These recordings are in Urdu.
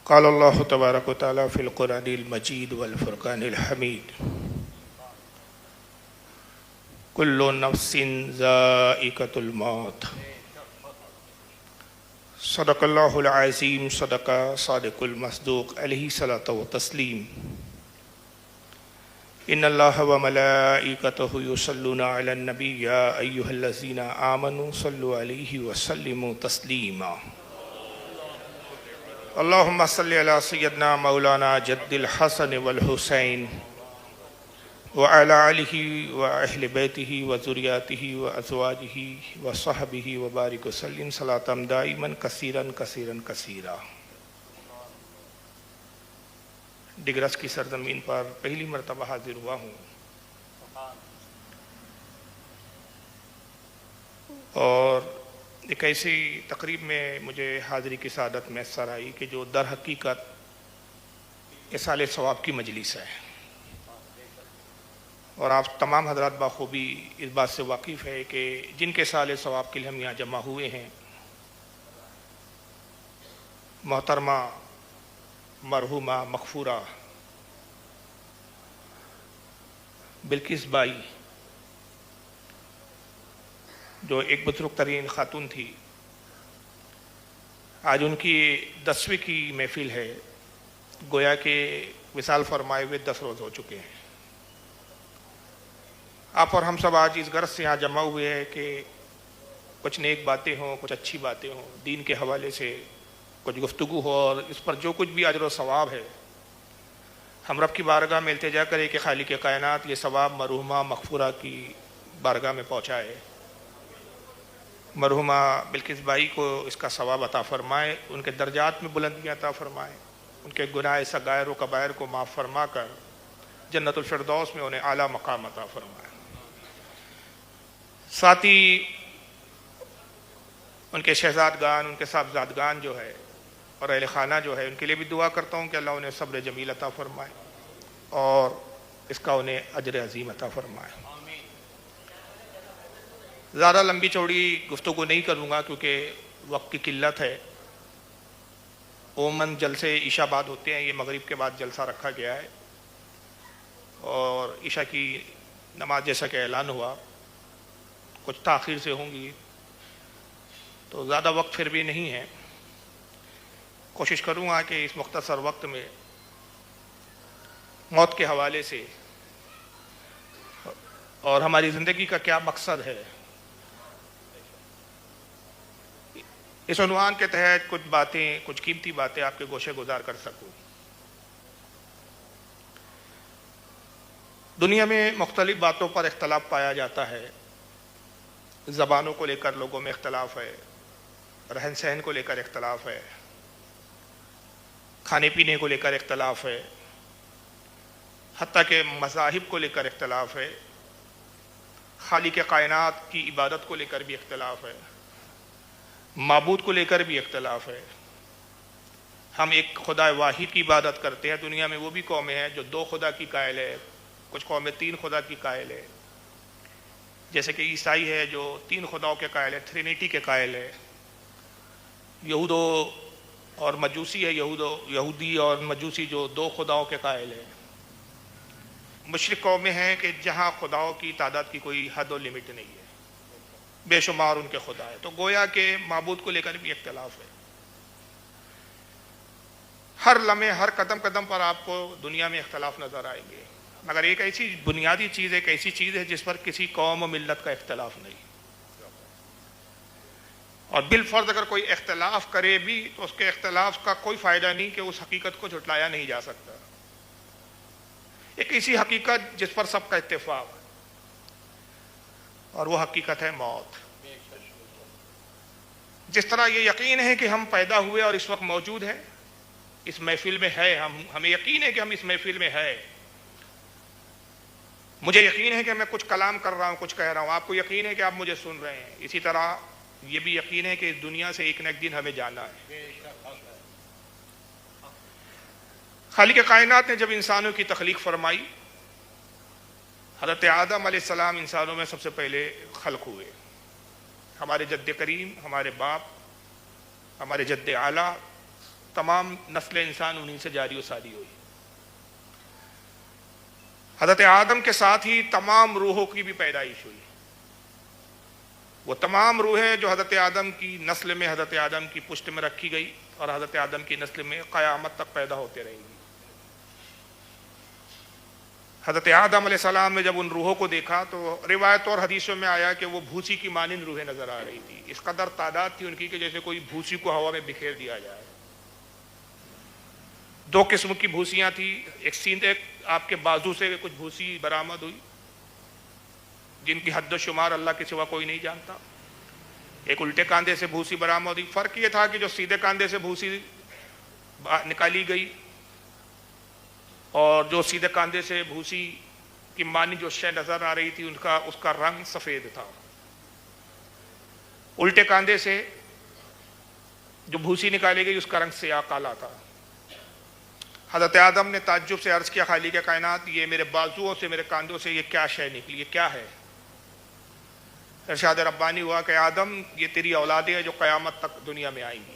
قال اللہ تبارک و تعالی فی القرآن المجید والفرقان الحمید کل نفس ذائقۃ الموت صدق اللہ العظیم صدق صادق المصدوق علیہ صلاۃ و تسلیم ان اللہ وملائکتہ یصلون علی النبی یا ایھا الذین آمنوا صلوا علیہ وسلموا تسلیما اللہم صلی علی سیدنا مولانا جد الحسن والحسین وعلی آلہ واہل بیتہ وذریاتہ وازواجہ وصحبہ وبارک وسلم صلاۃ دائما کثیرا کثیرا کثیرا۔ ڈگرس کی سرزمین پر پہلی مرتبہ حاضر ہوا ہوں اور ایک ایسی تقریب میں مجھے حاضری کی سعادت میسر آئی کہ جو در حقیقت اصالِ ثواب کی مجلس ہے، اور آپ تمام حضرات بخوبی اس بات سے واقف ہے کہ جن کے اصالِ ثواب کے لیے ہم یہاں جمع ہوئے ہیں، محترمہ مرحومہ مغفورہ بلقیس بائی جو ایک بزرگ ترین خاتون تھی، آج ان کی 10ویں کی محفل ہے، گویا کہ وصال فرمائے ہوئے 10 روز ہو چکے ہیں۔ آپ اور ہم سب آج اس غرض سے یہاں جمع ہوئے ہیں کہ کچھ نیک باتیں ہوں، کچھ اچھی باتیں ہوں، دین کے حوالے سے کچھ گفتگو ہو، اور اس پر جو کچھ بھی اجر و ثواب ہے ہم رب کی بارگاہ میں التجا کریں کہ خالق کائنات یہ ثواب مرحومہ مغفورہ کی بارگاہ میں پہنچائے، مرحومہ بلقیس بائی کو اس کا ثواب عطا فرمائے، ان کے درجات میں بلندیاں عطا فرمائے، ان کے گناہ صغائر و کبائر کو معاف فرما کر جنت الفردوس میں انہیں اعلیٰ مقام عطا فرمائے۔ ساتھ ہی ان کے شہزادگان، ان کے صاحبزادگان جو ہے اور اہل خانہ جو ہے، ان کے لیے بھی دعا کرتا ہوں کہ اللہ انہیں صبر جمیل عطا فرمائے اور اس کا انہیں اجر عظیم عطا فرمائے۔ زیادہ لمبی چوڑی گفتگو نہیں کروں گا کیونکہ وقت کی قلت ہے۔ عموماً جلسے عشاء بعد ہوتے ہیں، یہ مغرب کے بعد جلسہ رکھا گیا ہے اور عشاء کی نماز جیسا کہ اعلان ہوا کچھ تاخیر سے ہوں گی تو زیادہ وقت پھر بھی نہیں ہے۔ کوشش کروں گا کہ اس مختصر وقت میں موت کے حوالے سے اور ہماری زندگی کا کیا مقصد ہے، اس عنوان کے تحت کچھ باتیں، کچھ قیمتی باتیں آپ کے گوشے گزار کر سکوں۔ دنیا میں مختلف باتوں پر اختلاف پایا جاتا ہے، زبانوں کو لے کر لوگوں میں اختلاف ہے، رہن سہن کو لے کر اختلاف ہے، کھانے پینے کو لے کر اختلاف ہے، حتیٰ کہ مذاہب کو لے کر اختلاف ہے، خالق کائنات کی عبادت کو لے کر بھی اختلاف ہے، معبود کو لے کر بھی اختلاف ہے۔ ہم ایک خدا واحد کی عبادت کرتے ہیں، دنیا میں وہ بھی قومیں ہیں جو 2 خدا کی قائل ہے، کچھ قومیں 3 خدا کی قائل ہے، جیسے کہ عیسائی ہے جو 3 خداؤں کے قائل ہے، ٹرینیٹی کے قائل ہے۔ یہود اور مجوسی ہے، یہودی اور مجوسی جو 2 خداؤں کے قائل ہے۔ مشرک قومیں ہیں کہ جہاں خداؤں کی تعداد کی کوئی حد و لمٹ نہیں ہے، بے شمار ان کے خدا ہے، تو گویا کہ معبود کو لے کر بھی اختلاف ہے۔ ہر لمحے، ہر قدم قدم پر آپ کو دنیا میں اختلاف نظر آئیں گے، مگر ایک ایسی بنیادی چیز ہے، ایک ایسی چیز ہے جس پر کسی قوم و ملت کا اختلاف نہیں، اور بالفرض اگر کوئی اختلاف کرے بھی تو اس کے اختلاف کا کوئی فائدہ نہیں کہ اس حقیقت کو جھٹلایا نہیں جا سکتا۔ ایک ایسی حقیقت جس پر سب کا اتفاق ہے، اور وہ حقیقت ہے موت۔ جس طرح یہ یقین ہے کہ ہم پیدا ہوئے اور اس وقت موجود ہیں، اس محفل میں ہے، ہمیں یقین ہے کہ ہم اس محفل میں ہے، مجھے یقین ہے کہ میں کچھ کلام کر رہا ہوں، کچھ کہہ رہا ہوں، آپ کو یقین ہے کہ آپ مجھے سن رہے ہیں، اسی طرح یہ بھی یقین ہے کہ اس دنیا سے ایک نہ ایک دن ہمیں جانا ہے۔ خالق کائنات نے جب انسانوں کی تخلیق فرمائی، حضرت آدم علیہ السلام انسانوں میں سب سے پہلے خلق ہوئے، ہمارے جد کریم، ہمارے باپ، ہمارے جد اعلیٰ تمام نسل انسان انہیں سے جاری و ساری ہوئی۔ حضرت آدم کے ساتھ ہی تمام روحوں کی بھی پیدائش ہوئی۔ وہ تمام روحیں جو حضرت آدم کی نسل میں حضرت آدم کی پشت میں رکھی گئی اور حضرت آدم کی نسل میں قیامت تک پیدا ہوتے رہیں گی۔ حضرت آدم علیہ السلام نے جب ان روحوں کو دیکھا تو روایت اور حدیثوں میں آیا کہ وہ بھوسی کی مانند روحیں نظر آ رہی تھی۔ اس قدر تعداد تھی ان کی کہ جیسے کوئی بھوسی کو ہوا میں بکھیر دیا جائے۔ دو قسم کی بھوسیاں تھیں، ایک سیدھے آپ کے بازو سے کچھ بھوسی برآمد ہوئی جن کی حد و شمار اللہ کے سوا کوئی نہیں جانتا، ایک الٹے کاندھے سے بھوسی برآمد ہوئی۔ فرق یہ تھا کہ جو سیدھے کاندھے سے بھوسی نکالی گئی اور جو سیدھے کاندھے سے بھوسی کی مانی جو شے نظر آ رہی تھی اس کا رنگ سفید تھا، الٹے کاندھے سے جو بھوسی نکالی گئی اس کا رنگ سیاہ کالا تھا۔ حضرت آدم نے تعجب سے عرض کیا، خالق کائنات، یہ میرے بازوؤں سے میرے کاندھوں سے یہ کیا شے نکلی، یہ کیا ہے؟ ارشاد ربانی ہوا کہ آدم یہ تیری اولادیں ہیں جو قیامت تک دنیا میں آئیں گی۔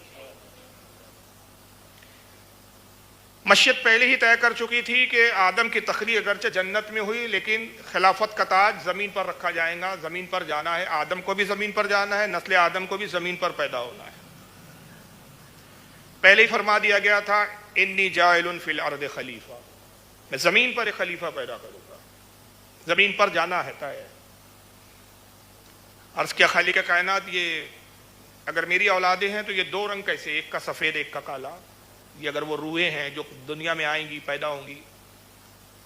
مشیت پہلے ہی طے کر چکی تھی کہ آدم کی تخلیق اگرچہ جنت میں ہوئی لیکن خلافت کا تاج زمین پر رکھا جائے گا، زمین پر جانا ہے، آدم کو بھی زمین پر جانا ہے، نسل آدم کو بھی زمین پر پیدا ہونا ہے۔ پہلے ہی فرما دیا گیا تھا انی جاعل فی الارض خلیفہ، میں زمین پر ایک خلیفہ پیدا کروں گا، زمین پر جانا ہے طے ہے۔ عرض کیا خالق کائنات، یہ اگر میری اولادیں ہیں تو یہ دو رنگ کیسے، ایک کا سفید ایک کا کالا؟ یہ اگر وہ روحیں ہیں جو دنیا میں آئیں گی پیدا ہوں گی؟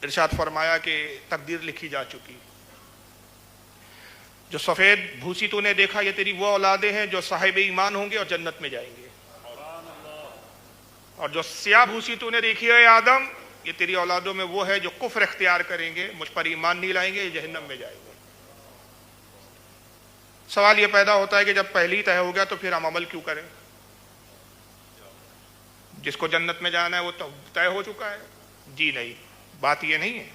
ارشاد فرمایا کہ تقدیر لکھی جا چکی، جو سفید بھوسی تو نے دیکھا یہ تیری وہ اولادیں ہیں جو صاحب ایمان ہوں گے اور جنت میں جائیں گے، اور جو سیاہ بھوسی تو نے دیکھی ہے آدم یہ تیری اولادوں میں وہ ہے جو کفر اختیار کریں گے، مجھ پر ایمان نہیں لائیں گے، یہ جہنم میں جائیں گے۔ سوال یہ پیدا ہوتا ہے کہ جب پہلی طے ہو گیا تو پھر ہم عمل کیوں کریں؟ جس کو جنت میں جانا ہے وہ تو طے ہو چکا ہے۔ جی نہیں، بات یہ نہیں ہے۔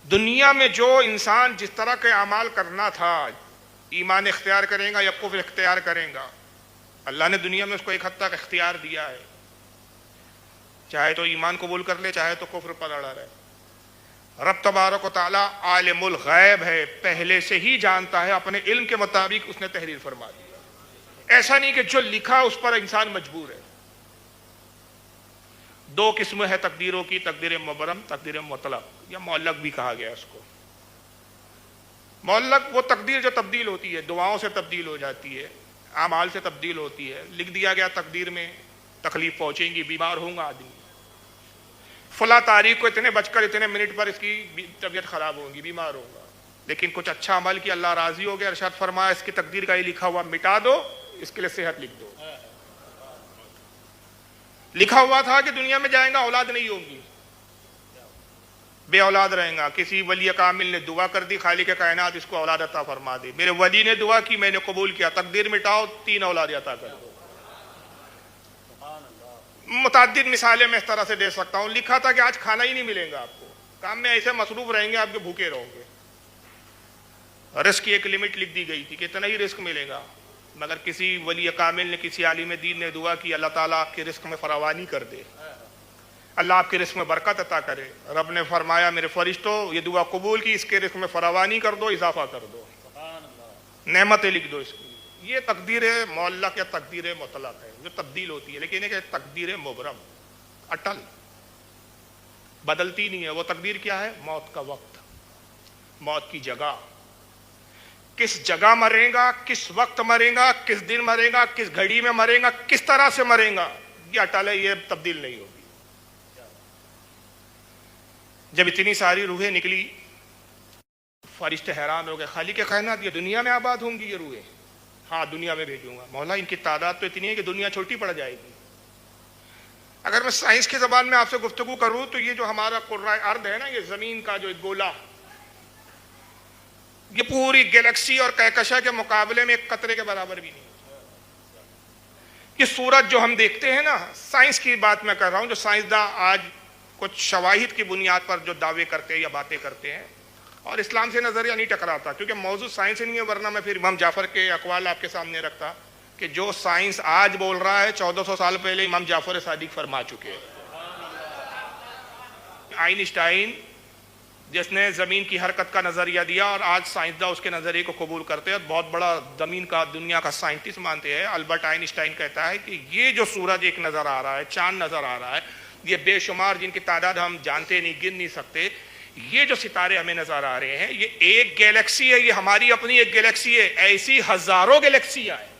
دنیا میں جو انسان جس طرح کے اعمال کرنا تھا، ایمان اختیار کرے گا یا کفر اختیار کرے گا، اللہ نے دنیا میں اس کو ایک حد تک اختیار دیا ہے، چاہے تو ایمان قبول کر لے چاہے تو کفر پر اڑا رہے۔ رب تبارک و تعالیٰ عالم الغیب ہے، پہلے سے ہی جانتا ہے، اپنے علم کے مطابق اس نے تحریر فرما دی۔ ایسا نہیں کہ جو لکھا اس پر انسان مجبور ہے۔ دو قسم ہے تقدیروں کی، تقدیر مبرم، تقدیر مطلق، یا معلق بھی کہا گیا اس کو۔ معلق وہ تقدیر جو تبدیل ہوتی ہے، دعاؤں سے تبدیل ہو جاتی ہے، اعمال سے تبدیل ہوتی ہے۔ لکھ دیا گیا تقدیر میں تکلیف پہنچیں گی، بیمار ہوں گا آدمی، فلاں تاریخ کو اتنے بج کر اتنے منٹ پر اس کی طبیعت خراب ہوگی، بیمار ہوگا، لیکن کچھ اچھا عمل کیا اللہ راضی ہو گیا، ارشاد فرمایا اس کی تقدیر کا یہ لکھا ہوا مٹا دو، اس کے لیے صحت لکھ دو۔ لکھا ہوا تھا کہ دنیا میں جائیں گا اولاد نہیں ہوگی، بے اولاد رہیں گا، کسی ولی کامل نے دعا کر دی خالق کائنات اس کو اولاد عطا فرما دے، میرے ولی نے دعا کی، میں نے قبول کیا، تقدیر مٹاؤ، 3 اولاد عطا کر دو۔ متعدد مثالیں میں اس طرح سے دے سکتا ہوں۔ لکھا تھا کہ آج کھانا ہی نہیں ملے گا آپ کو، کام میں ایسے مصروف رہیں گے آپ کے بھوکے رہو گے۔ رزق کی ایک لمٹ لکھ دی گئی تھی کہ اتنا ہی رزق ملے گا، مگر کسی ولی کامل نے، کسی عالم دین نے دعا کی اللہ تعالیٰ آپ کے رزق میں فراوانی کر دے، اللہ آپ کے رزق میں برکت عطا کرے۔ رب نے فرمایا میرے فرشتوں یہ دعا قبول کی، اس کے رزق میں فراوانی کر دو، اضافہ کر دو، نعمتیں لکھ دو اس کی۔ یہ تقدیر معلق یا تقدیر مطلق ہے جو تبدیل ہوتی ہے، لیکن ایک تقدیر مبرم، اٹل، بدلتی نہیں ہے۔ وہ تقدیر کیا ہے؟ موت کا وقت، موت کی جگہ، کس جگہ مرے گا، کس وقت مرے گا، کس دن مرے گا، کس گھڑی میں مرے گا، کس طرح سے مرے گا، یہ اٹل ہے، یہ تبدیل نہیں ہوگی۔ جب اتنی ساری روحیں نکلی فرشتے حیران ہو گئے، خالق کائنات یہ دنیا میں آباد ہوں گی یہ روحیں؟ ہاں دنیا میں بھیجوں گا۔ مولا ان کی تعداد تو اتنی ہے کہ دنیا چھوٹی پڑ جائے گی۔ اگر میں سائنس کی زبان میں آپ سے گفتگو کروں تو یہ جو ہمارا کرۂ ارض ہے نا، یہ زمین کا جو ایک گولا، یہ پوری گیلیکسی اور کہکشاں کے مقابلے میں ایک قطرے کے برابر بھی نہیں۔ یہ سورج جو ہم دیکھتے ہیں نا، سائنس کی بات میں کر رہا ہوں، جو سائنسداں آج کچھ شواہد کی بنیاد پر جو دعوے کرتے ہیں یا باتیں کرتے ہیں، اور اسلام سے نظریہ نہیں ٹکراتا، کیونکہ موضوع سائنس نہیں ہے، ورنہ میں پھر امام جعفر کے اقوال آپ کے سامنے رکھتا کہ کہ جو سائنس آج بول رہا ہے 1400 سال پہلے امام جعفر صادق فرما چکے ہیں۔ آئنسٹائن جس نے زمین کی حرکت کا نظریہ دیا اور آج سائنسداں اس کے نظریے کو قبول کرتے ہیں اور بہت بڑا زمین کا دنیا کا سائنٹسٹ مانتے ہیں، البرٹ آئنسٹائن کہتا ہے کہ یہ جو سورج ایک نظر آ رہا ہے، چاند نظر آ رہا ہے، یہ بے شمار جن کی تعداد ہم جانتے نہیں، گن نہیں سکتے، یہ جو ستارے ہمیں نظر آ رہے ہیں یہ ایک گیلیکسی ہے، یہ ہماری اپنی ایک گیلیکسی ہے، ایسی ہزاروں گیلیکسیاں ہیں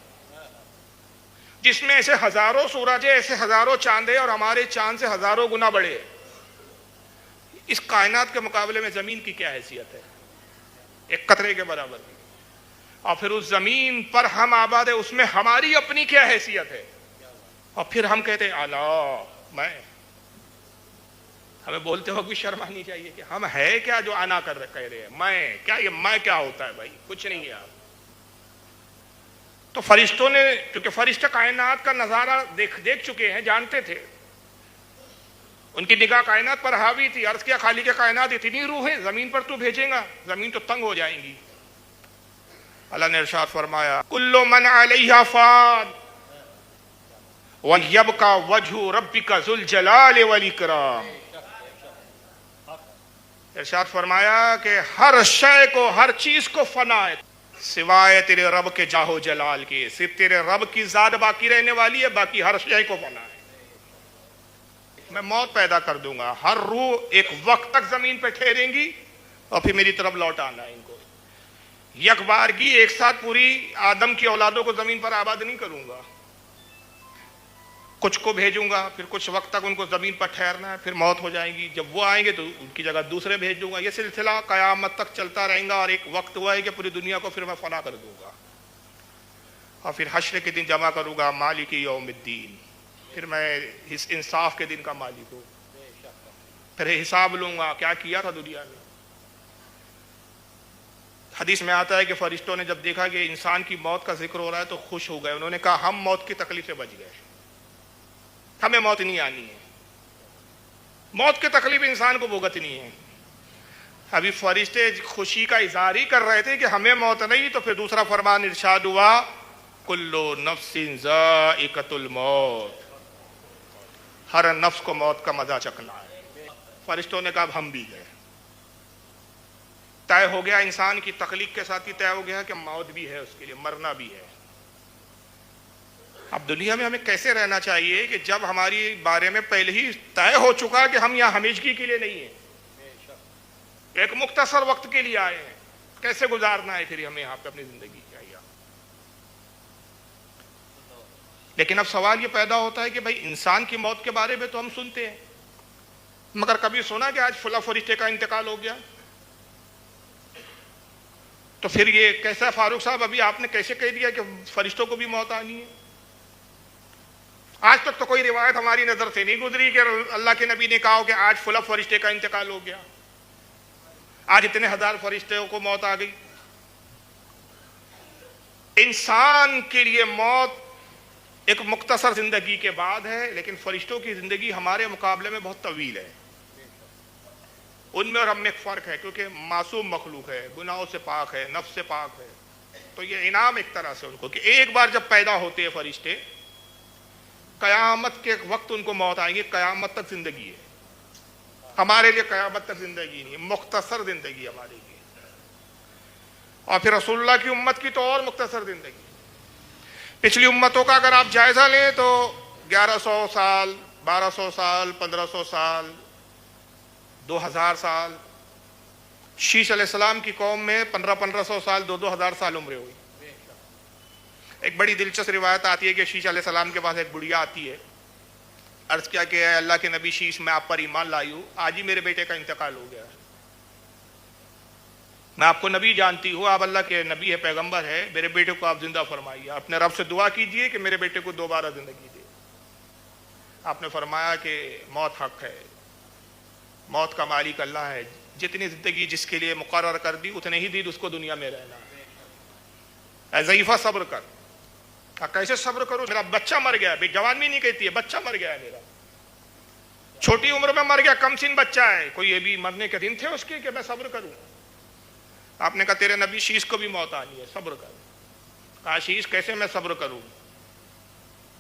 جس میں ایسے ہزاروں سورج ہیں، ایسے ہزاروں چاند ہیں اور ہمارے چاند سے ہزاروں گنا بڑے ہیں۔ اس کائنات کے مقابلے میں زمین کی کیا حیثیت ہے؟ ایک قطرے کے برابر کی۔ اور پھر اس زمین پر ہم آباد ہیں، اس میں ہماری اپنی کیا حیثیت ہے؟ اور پھر ہم کہتے ہیں اللہ میں، ہمیں بولتے وقت بھی شرم آنی چاہیے کہ ہم ہے کیا جو آنا کہہ رہے ہیں میں کیا، یہ میں کیا ہوتا ہے بھائی؟ کچھ نہیں ہے آپ۔ تو فرشتوں نے، کیونکہ فرشتے کائنات کا نظارہ دیکھ چکے ہیں، جانتے تھے، ان کی نگاہ کائنات پر حاوی تھی، عرض کیا خالق کائنات اتنی روحیں زمین پر تو بھیجیں گا، زمین تو تنگ ہو جائیں گی۔ اللہ نے ارشاد فرمایا کل من علیہا فان وَيَبْقَى وَجْهُ رَبِّكَ ذُو الْجَلَالِ وَالْإِكْرَامِ۔ ارشاد فرمایا کہ ہر شے کو، ہر چیز کو فنا ہے سوائے تیرے رب کے جاہ و جلال کے، صرف تیرے رب کی ذات باقی رہنے والی ہے، باقی ہر شے کو فنا ہے۔ میں موت پیدا کر دوں گا، ہر روح ایک وقت تک زمین پہ ٹھہریں گی اور پھر میری طرف لوٹ آنا ہے۔ ان کو یک بارگی ایک ساتھ پوری آدم کی اولادوں کو زمین پر آباد نہیں کروں گا، کچھ کو بھیجوں گا، پھر کچھ وقت تک ان کو زمین پر ٹھہرنا ہے، پھر موت ہو جائے گی، جب وہ آئیں گے تو ان کی جگہ دوسرے بھیج دوں گا۔ یہ سلسلہ قیامت تک چلتا رہے گا اور ایک وقت ہوا ہے کہ پوری دنیا کو پھر میں فنا کر دوں گا اور پھر حشر کے دن جمع کروں گا، مالک یوم الدین، پھر میں اس انصاف کے دن کا مالک ہوں، پھر حساب لوں گا کیا کیا تھا دنیا میں۔ حدیث میں آتا ہے کہ فرشتوں نے جب دیکھا کہ انسان کی موت کا ذکر ہو رہا ہے تو خوش ہو گئے، انہوں نے کہا ہم موت کی تکلیف سے بچ گئے، ہمیں موت نہیں آنی ہے، موت کی تکلیف انسان کو بھگتنی ہے۔ ابھی فرشتے خوشی کا اظہار ہی کر رہے تھے کہ ہمیں موت نہیں، تو پھر دوسرا فرمان ارشاد ہوا کلو نفس ذائقۃ الموت، ہر نفس کو موت کا مزہ چکھنا ہے۔ فرشتوں نے کہا ہم بھی گئے، طے ہو گیا، انسان کی تخلیق کے ساتھ ہی طے ہو گیا کہ موت بھی ہے، اس کے لیے مرنا بھی ہے۔ اب دنیا میں ہمیں کیسے رہنا چاہیے کہ جب ہماری بارے میں پہلے ہی طے ہو چکا کہ ہم یہاں ہمیشگی کے لیے نہیں ہیں، ایک مختصر وقت کے لیے آئے ہیں، کیسے گزارنا ہے پھر ہمیں یہاں پہ اپنی زندگی کیا؟ لیکن اب سوال یہ پیدا ہوتا ہے کہ بھائی انسان کی موت کے بارے میں تو ہم سنتے ہیں، مگر کبھی سنا کہ آج فلاں فرشتے کا انتقال ہو گیا؟ تو پھر یہ کیسا فاروق صاحب ابھی آپ نے کیسے کہہ دیا کہ فرشتوں کو بھی موت آنی ہے؟ آج تک تو کوئی روایت ہماری نظر سے نہیں گزری کہ اللہ کے نبی نے کہا ہو کہ آج فلاں فرشتے کا انتقال ہو گیا، آج اتنے ہزار فرشتوں کو موت آ گئی۔ انسان کے لیے موت ایک مختصر زندگی کے بعد ہے، لیکن فرشتوں کی زندگی ہمارے مقابلے میں بہت طویل ہے۔ ان میں اور ہم میں ایک فرق ہے، کیونکہ معصوم مخلوق ہے، گناہوں سے پاک ہے، نفس سے پاک ہے، تو یہ انعام ایک طرح سے ان کو کہ ایک بار جب پیدا ہوتے ہیں فرشتے، قیامت کے وقت ان کو موت آئیں گی، قیامت تک زندگی ہے۔ ہمارے لیے قیامت تک زندگی نہیں، مختصر زندگی ہمارے لیے، اور پھر رسول اللہ کی امت کی تو اور مختصر زندگی۔ پچھلی امتوں کا اگر آپ جائزہ لیں تو 1100 سال، 1200 سال، 1500 سال، 2000 سال، شیش علیہ السلام کی قوم میں 1500 سال، 2000 سال عمریں ہوئی۔ ایک بڑی دلچسپ روایت آتی ہے کہ شیش علیہ السلام کے پاس ایک بڑھیا آتی ہے، عرض کیا کہ اے اللہ کے نبی شیش، میں آپ پر ایمان لائی ہوں، آج ہی میرے بیٹے کا انتقال ہو گیا، میں آپ کو نبی جانتی ہوں، آپ اللہ کے نبی ہے، پیغمبر ہے، میرے بیٹے کو آپ زندہ فرمائیے، اپنے رب سے دعا کیجئے کہ میرے بیٹے کو دوبارہ زندگی دے۔ آپ نے فرمایا کہ موت حق ہے، موت کا مالک اللہ ہے، جتنی زندگی جس کے لیے مقرر کر دی اتنے ہی دن اس کو دنیا میں رہنا ہے۔ اے ضعیفہ صبر کر۔ کیسے صبر کروں؟ میرا بچہ مر گیا، جوان بھی نہیں کہتی ہے، بچہ مر گیا ہے میرا، چھوٹی عمر میں مر گیا، کم سن بچہ ہے، کوئی یہ بھی مرنے کے دن تھے اس کے کہ میں صبر کروں؟ آپ نے کہا تیرے نبی شیش کو بھی موت آنی ہے، صبر کر۔ کہا شیش کیسے میں صبر کروں؟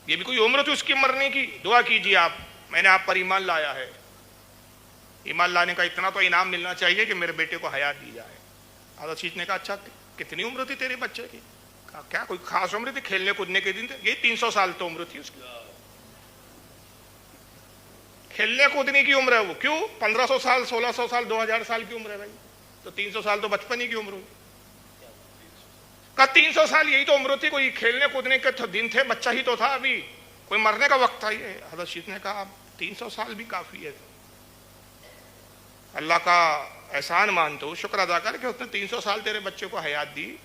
یہ بھی کوئی عمر تھی اس کی مرنے کی؟ دعا کیجیے آپ، میں نے آپ پر ایمان لایا ہے، ایمان لانے کا اتنا تو انعام ملنا چاہیے کہ میرے بیٹے کو حیات دی جائے۔ حضرت شیخ نے کہا اچھا کتنی عمر تھی تیرے بچے کی؟ کہا کیا کوئی خاص عمر تھی، کھیلنے کودنے کے دن تھے؟ یہ 300 سال تو عمر تھی اس کی، کھیلنے کودنے کی عمر ہے وہ، کیوں 1500 سال 1600 سال 2000 سال کی عمر ہے بھائی، تو 300 سال تو بچپن ہی کی عمر ہوگی۔ کہا 300 سال یہی تو عمر تھی، کوئی کھیلنے کودنے کے دن تھے، بچہ ہی تو تھا، ابھی کوئی مرنے کا وقت تھا یہ۔ حضرت شیخ نے کہا 300 سال بھی کافی ہے، اللہ کا احسان مانتو، شکر ادا کر کہ اس نے 300 سال تیرے بچے کو حیات دی۔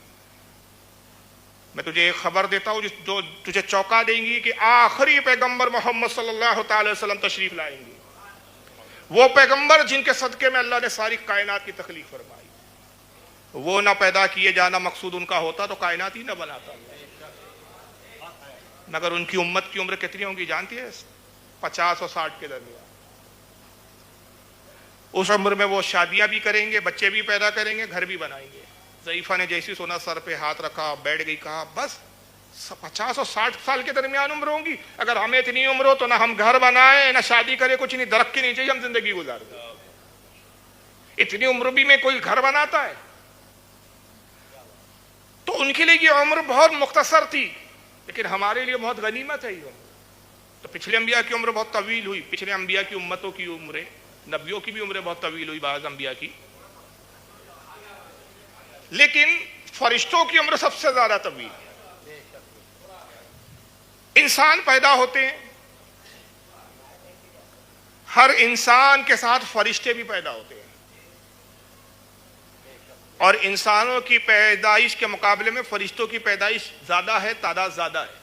میں تجھے ایک خبر دیتا ہوں جو تجھے چونکا دیں گی کہ آخری پیغمبر محمد صلی اللہ تعالی وسلم تشریف لائیں گے، وہ پیغمبر جن کے صدقے میں اللہ نے ساری کائنات کی تخلیق فرمائی۔ وہ نہ پیدا کیے جانا مقصود ان کا ہوتا تو کائنات ہی نہ بناتا، مگر ان کی امت کی عمر کتنی ہوں گی جانتی ہے؟ 50 اور 60 کے درمیان۔ اس عمر میں وہ شادیاں بھی کریں گے، بچے بھی پیدا کریں گے، گھر بھی بنائیں گے۔ ضعیفہ نے جیسی سونا سر پہ ہاتھ رکھا، بیٹھ گئی، کہا بس 50 اور 60 سال کے درمیان عمر ہوں گی، اگر ہمیں اتنی عمر ہو تو نہ ہم گھر بنائیں نہ شادی کرے، کچھ نہیں، درخت کے نیچے ہی ہم زندگی گزار دیں۔ اتنی عمر بھی میں کوئی گھر بناتا ہے؟ تو ان کے لیے یہ عمر بہت مختصر تھی، لیکن ہمارے لیے بہت غنیمت ہے یہ عمر۔ تو پچھلے انبیاء کی عمر بہت طویل ہوئی، پچھلے انبیاء کی امتوں کی عمریں، نبیوں کی بھی عمریں بہت طویل ہوئی، بعض انبیاء کی، لیکن فرشتوں کی عمر سب سے زیادہ طویل۔ انسان پیدا ہوتے ہیں، ہر انسان کے ساتھ فرشتے بھی پیدا ہوتے ہیں، اور انسانوں کی پیدائش کے مقابلے میں فرشتوں کی پیدائش زیادہ ہے، تعداد زیادہ ہے۔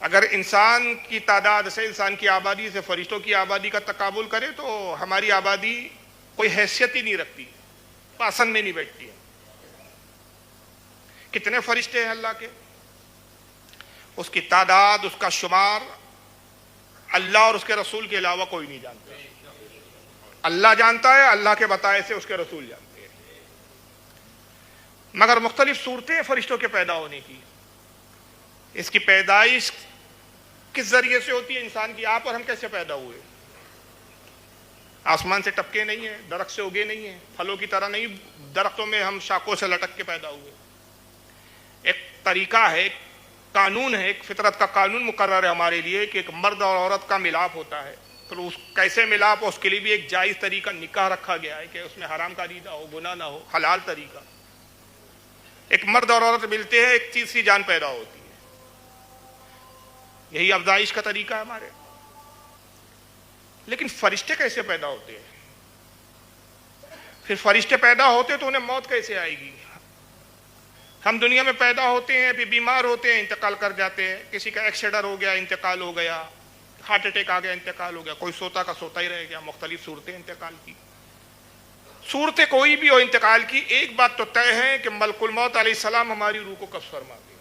اگر انسان کی تعداد سے، انسان کی آبادی سے فرشتوں کی آبادی کا تقابل کرے تو ہماری آبادی کوئی حیثیت ہی نہیں رکھتی، پاسن میں نہیں بیٹھتی ہے۔ کتنے فرشتے ہیں اللہ کے، اس کی تعداد، اس کا شمار اللہ اور اس کے رسول کے علاوہ کوئی نہیں جانتا۔ اللہ جانتا ہے، اللہ کے بتائے سے اس کے رسول جانتے ہیں۔ مگر مختلف صورتیں ہیں فرشتوں کے پیدا ہونے کی۔ اس کی پیدائش کس ذریعے سے ہوتی ہے انسان کی؟ آپ اور ہم کیسے پیدا ہوئے؟ آسمان سے ٹپکے نہیں ہیں، درخت سے اگے نہیں ہیں، پھلوں کی طرح نہیں درختوں میں ہم شاخوں سے لٹک کے پیدا ہوئے۔ ایک طریقہ ہے، ایک قانون ہے، ایک فطرت کا قانون مقرر ہے ہمارے لیے کہ ایک مرد اور عورت کا ملاپ ہوتا ہے، تو اس کیسے ملاپ ہو اس کے لیے بھی ایک جائز طریقہ نکاح رکھا گیا ہے کہ اس میں حرام کاری نہ ہو، گناہ نہ ہو، حلال طریقہ۔ ایک مرد اور عورت ملتے ہیں، ایک تیسری جان پیدا ہوتی ہے، یہی افزائش کا طریقہ ہے ہمارے۔ لیکن فرشتے کیسے پیدا ہوتے ہیں؟ پھر فرشتے پیدا ہوتے تو انہیں موت کیسے آئے گی؟ ہم دنیا میں پیدا ہوتے ہیں، پھر بیمار ہوتے ہیں، انتقال کر جاتے ہیں، کسی کا ایکسیڈنٹ ہو گیا، انتقال ہو گیا، ہارٹ اٹیک آ گیا، انتقال ہو گیا، کوئی سوتا کا سوتا ہی رہ گیا، مختلف صورتیں انتقال کی۔ صورتیں کوئی بھی ہو انتقال کی، ایک بات تو طے ہے کہ ملک الموت علیہ السلام ہماری روح کو قبض فرما دے۔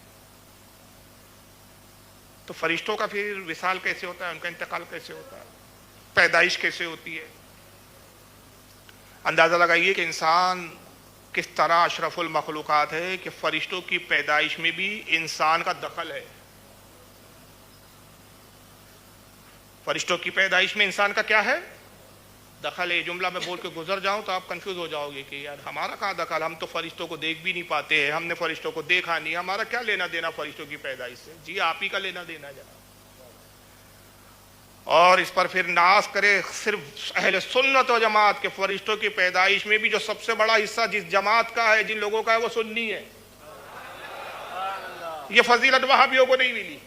تو فرشتوں کا پھر وصال کیسے ہوتا ہے، ان کا انتقال کیسے ہوتا ہے، پیدائش کیسے ہوتی ہے؟ اندازہ لگائیے کہ انسان کس طرح اشرف المخلوقات ہے کہ فرشتوں کی پیدائش میں بھی انسان کا دخل ہے۔ فرشتوں کی پیدائش میں انسان کا کیا ہے؟ دخل ہے۔ یہ جملہ میں بول کے گزر جاؤں تو آپ کنفیوز ہو جاؤ گے کہ یار ہمارا کہاں دخل، ہم تو فرشتوں کو دیکھ بھی نہیں پاتے ہیں، ہم نے فرشتوں کو دیکھا نہیں، ہمارا کیا لینا دینا فرشتوں کی پیدائش سے؟ جی آپ ہی کا لینا دینا جناب۔ اور اس پر پھر ناز کرے صرف اہل سنت و جماعت کے فرشتوں کی پیدائش میں بھی جو سب سے بڑا حصہ جس جماعت کا ہے، جن لوگوں کا ہے، وہ سنی ہے۔ یہ فضیلت وہابیوں کو نہیں ملی،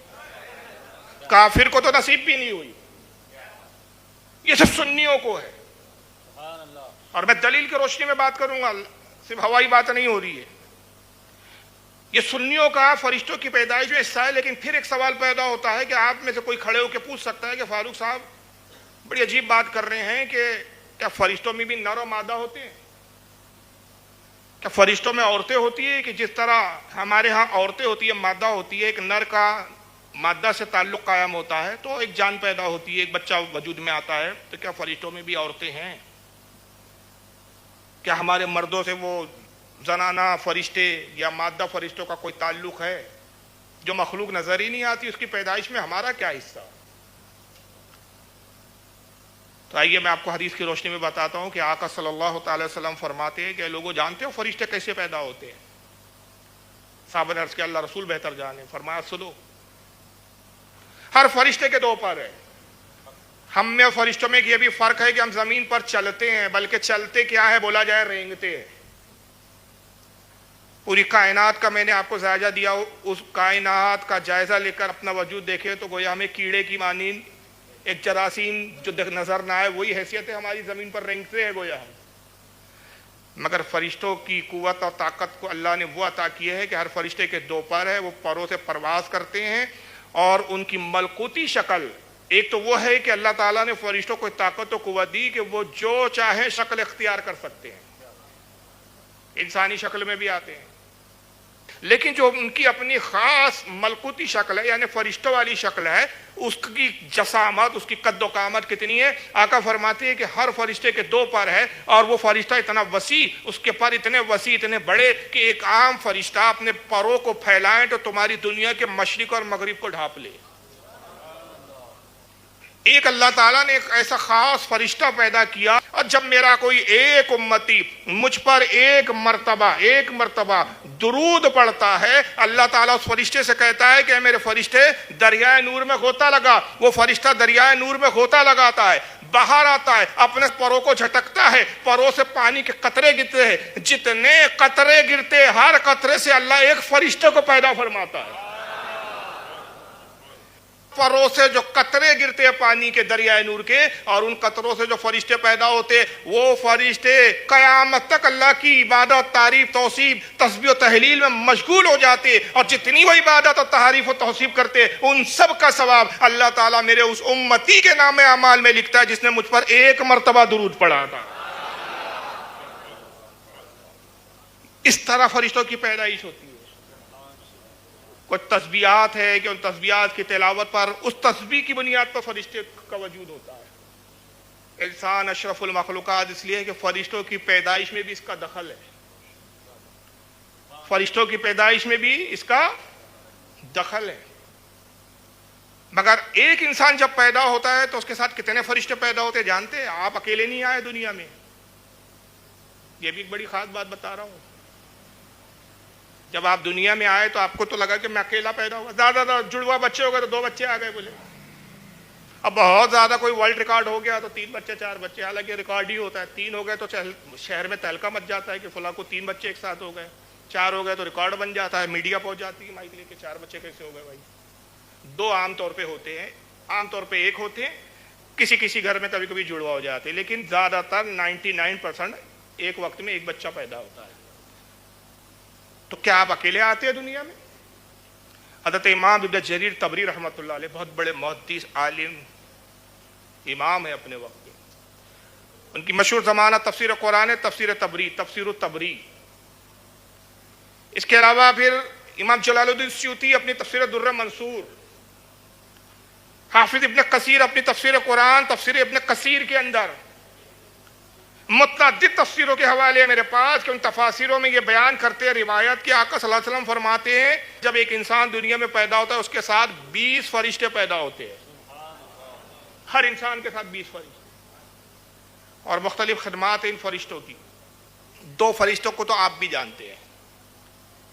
کافر کو تو نصیب بھی نہیں ہوئی، یہ سب سنیوں کو ہے۔ اور میں دلیل کی روشنی میں بات کروں گا، صرف ہوائی بات نہیں ہو رہی ہے۔ یہ سنیوں کا فرشتوں کی پیدائش میں حصہ ہے، لیکن پھر ایک سوال پیدا ہوتا ہے کہ آپ میں سے کوئی کھڑے ہو کے پوچھ سکتا ہے کہ فاروق صاحب بڑی عجیب بات کر رہے ہیں کہ کیا فرشتوں میں بھی نر و مادہ ہوتے ہیں؟ کیا فرشتوں میں عورتیں ہوتی ہیں کہ جس طرح ہمارے ہاں عورتیں ہوتی ہیں، مادہ ہوتی ہے، ایک نر کا مادہ سے تعلق قائم ہوتا ہے تو ایک جان پیدا ہوتی ہے، ایک بچہ وجود میں آتا ہے، تو کیا فرشتوں میں بھی عورتیں ہیں؟ کیا ہمارے مردوں سے وہ زنانہ فرشتے یا مادہ فرشتوں کا کوئی تعلق ہے؟ جو مخلوق نظر ہی نہیں آتی، اس کی پیدائش میں ہمارا کیا حصہ؟ تو آئیے میں آپ کو حدیث کی روشنی میں بتاتا ہوں کہ آقا صلی اللہ تعالی وسلم فرماتے ہیں کہ لوگوں جانتے ہو فرشتے کیسے پیدا ہوتے ہیں؟ صحابہ نے عرض کیا اللہ رسول بہتر جانے. فرمایا سنو، ہر فرشتے کے دو پر ہے. ہم میں فرشتوں میں یہ بھی فرق ہے کہ ہم زمین پر چلتے ہیں، بلکہ چلتے کیا ہے بولا جائے رینگتے ہیں. پوری کائنات کا میں نے آپ کو جائزہ دیا، اس کائنات کا جائزہ لے کر اپنا وجود دیکھے تو گویا ہمیں کیڑے کی مانند ایک جراثیم جو نظر نہ آئے وہی حیثیت ہے ہماری، زمین پر رینگتے ہیں گویا ہم. مگر فرشتوں کی قوت اور طاقت کو اللہ نے وہ عطا کیا ہے کہ ہر فرشتے کے دو پر ہے، وہ پروں سے پرواز کرتے ہیں. اور ان کی ملکوتی شکل ایک تو وہ ہے کہ اللہ تعالیٰ نے فرشتوں کو طاقت و قوت دی کہ وہ جو چاہیں شکل اختیار کر سکتے ہیں، انسانی شکل میں بھی آتے ہیں. لیکن جو ان کی اپنی خاص ملکوتی شکل ہے یعنی فرشتوں والی شکل ہے، اس کی جسامت، اس کی قد و قامت کتنی ہے؟ آقا فرماتے ہیں کہ ہر فرشتے کے دو پر ہے، اور وہ فرشتہ اتنا وسیع، اس کے پر اتنے وسیع اتنے بڑے کہ ایک عام فرشتہ اپنے پروں کو پھیلائیں تو تمہاری دنیا کے مشرق اور مغرب کو ڈھانپ لے. ایک اللہ تعالیٰ نے ایک ایسا خاص فرشتہ پیدا کیا، اور جب میرا کوئی ایک امتی مجھ پر ایک مرتبہ درود پڑھتا ہے، اللہ تعالیٰ اس فرشتے سے کہتا ہے کہ اے میرے فرشتے دریائے نور میں غوطہ لگا. وہ فرشتہ دریائے نور میں غوطہ لگاتا ہے، باہر آتا ہے، اپنے پروں کو جھٹکتا ہے، پروں سے پانی کے قطرے گرتے ہیں. جتنے قطرے گرتے ہر قطرے سے اللہ ایک فرشتے کو پیدا فرماتا ہے. پروں سے جو قطرے گرتے ہیں پانی کے دریائے نور کے، اور ان قطروں سے جو فرشتے پیدا ہوتے، وہ فرشتے قیامت تک اللہ کی عبادت، تعریف، توصیف، تسبیح و تحلیل میں مشغول ہو جاتے، اور جتنی وہ عبادت اور تعریف و توصیف کرتے ان سب کا ثواب اللہ تعالیٰ میرے اس امتی کے نام اعمال میں لکھتا ہے جس نے مجھ پر ایک مرتبہ درود پڑھا تھا. اس طرح فرشتوں کی پیدائش ہوتی ہے. کچھ تسبیحات ہے کہ ان تسبیحات کی تلاوت پر، اس تسبیح کی بنیاد پر فرشتے کا وجود ہوتا ہے. انسان اشرف المخلوقات اس لیے کہ فرشتوں کی پیدائش میں بھی اس کا دخل ہے. فرشتوں کی پیدائش میں بھی اس کا دخل ہے. مگر ایک انسان جب پیدا ہوتا ہے تو اس کے ساتھ کتنے فرشتے پیدا ہوتے ہیں جانتے ہیں؟ آپ اکیلے نہیں آئے دنیا میں. یہ بھی ایک بڑی خاص بات بتا رہا ہوں. جب آپ دنیا میں آئے تو آپ کو تو لگا کہ میں اکیلا پیدا ہوا. زیادہ جڑوا بچے ہو گئے تو 2 بچے آ گئے بولے. اب بہت زیادہ کوئی ورلڈ ریکارڈ ہو گیا تو 3 بچے 4 بچے، حالانکہ ریکارڈ ہی ہوتا ہے. 3 ہو گئے تو شہر میں تہلکہ مچ جاتا ہے کہ فلاں کو 3 بچے ایک ساتھ ہو گئے. 4 ہو گئے تو ریکارڈ بن جاتا ہے، میڈیا پہنچ جاتی ہے مائک لے کے 4 بچے کیسے ہو گئے بھائی. 2 عام طور پہ ہوتے ہیں، عام طور پہ 1 ہوتے ہیں، کسی گھر میں کبھی کبھی جڑوا ہو جاتے ہیں، لیکن زیادہ تر 99% ایک وقت میں 1 بچہ پیدا ہوتا ہے. تو کیا آپ اکیلے آتے ہیں دنیا میں؟ حضرت امام ابن جریر طبری رحمۃ اللہ علیہ بہت بڑے محدث، عالم، امام ہے اپنے وقت کے. ان کی مشہور زمانہ تفسیر قرآن ہے، تفسیر الطبری. اس کے علاوہ پھر امام جلال الدین سیوطی اپنی تفسیر در منصور، حافظ ابن کثیر اپنی تفسیر قرآن تفسیر ابن کثیر کے اندر متعدد تفسیروں کے حوالے میرے پاس کہ ان تفاسیروں میں یہ بیان کرتے ہیں روایت کہ آقا صلی اللہ علیہ وسلم فرماتے ہیں جب ایک انسان دنیا میں پیدا ہوتا ہے اس کے ساتھ 20 فرشتے پیدا ہوتے ہیں. ہر انسان کے ساتھ 20 فرشتے، اور مختلف خدمات ہیں ان فرشتوں کی. 2 فرشتوں کو تو آپ بھی جانتے ہیں.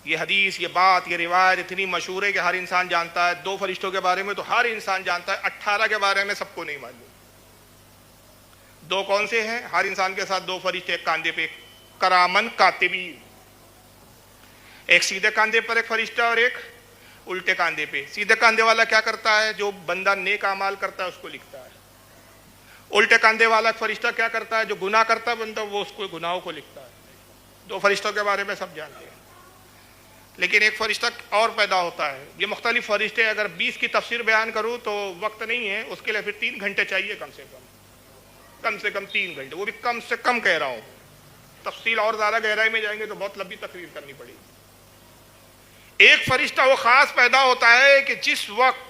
یہ حدیث، یہ بات، یہ روایت اتنی مشہور ہے کہ ہر انسان جانتا ہے. 2 فرشتوں کے بارے میں تو ہر انسان جانتا ہے، 18 کے بارے میں سب کو نہیں معلوم. 2 کون سے ہیں؟ ہر انسان کے ساتھ 2 فرشتے ایک کاندھے پہ، کرامن کاتبین. ایک سیدھے کاندھے پر ایک فرشتہ اور ایک الٹے کاندھے پہ. سیدھے کاندھے والا کیا کرتا ہے؟ جو بندہ نیک اعمال کرتا ہے اس کو لکھتا ہے. الٹے کاندھے والا فرشتہ کیا کرتا ہے؟ جو گناہ کرتا ہے بندہ وہ اس کو گناہوں کو لکھتا ہے. 2 فرشتوں کے بارے میں سب جانتے ہیں. لیکن ایک فرشتہ اور پیدا ہوتا ہے. یہ مختلف فرشتے، اگر 20 کی تفسیر بیان کروں تو وقت نہیں ہے، اس کے لیے پھر 3 گھنٹے چاہیے کم سے کم 3 گھنٹے. وہ بھی کم سے کم کہہ رہا ہوں، تفصیل اور زیادہ گہرائی میں جائیں گے تو بہت لمبی تقریر کرنی پڑے گی. ایک فرشتہ وہ خاص پیدا ہوتا ہے کہ جس وقت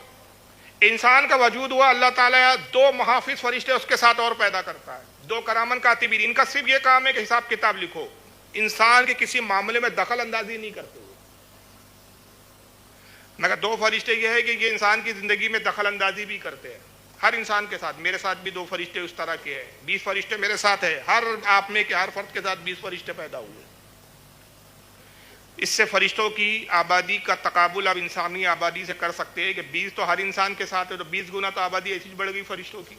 انسان کا وجود ہوا اللہ تعالیٰ 2 محافظ فرشتے اس کے ساتھ اور پیدا کرتا ہے. 2 کرامن کاتبین. ان کا صرف یہ کام ہے کہ حساب کتاب لکھو، انسان کے کسی معاملے میں دخل اندازی نہیں کرتے. مگر دو فرشتے یہ ہے کہ یہ انسان کی زندگی میں دخل اندازی بھی کرتے ہیں، ہر انسان کے ساتھ۔ میرے ساتھ بھی دو فرشتے اس طرح کے ہیں، 20 فرشتے میرے ساتھ ہیں، ہر آپ میں کے ہر فرد کے ساتھ 20 فرشتے پیدا ہوئے۔ اس سے فرشتوں کی آبادی کا تقابل اب انسانی آبادی سے کر سکتے ہیں کہ 20 تو ہر انسان کے ساتھ ہے، تو 20 گنا تو آبادی ایسی بڑھ گئی فرشتوں کی۔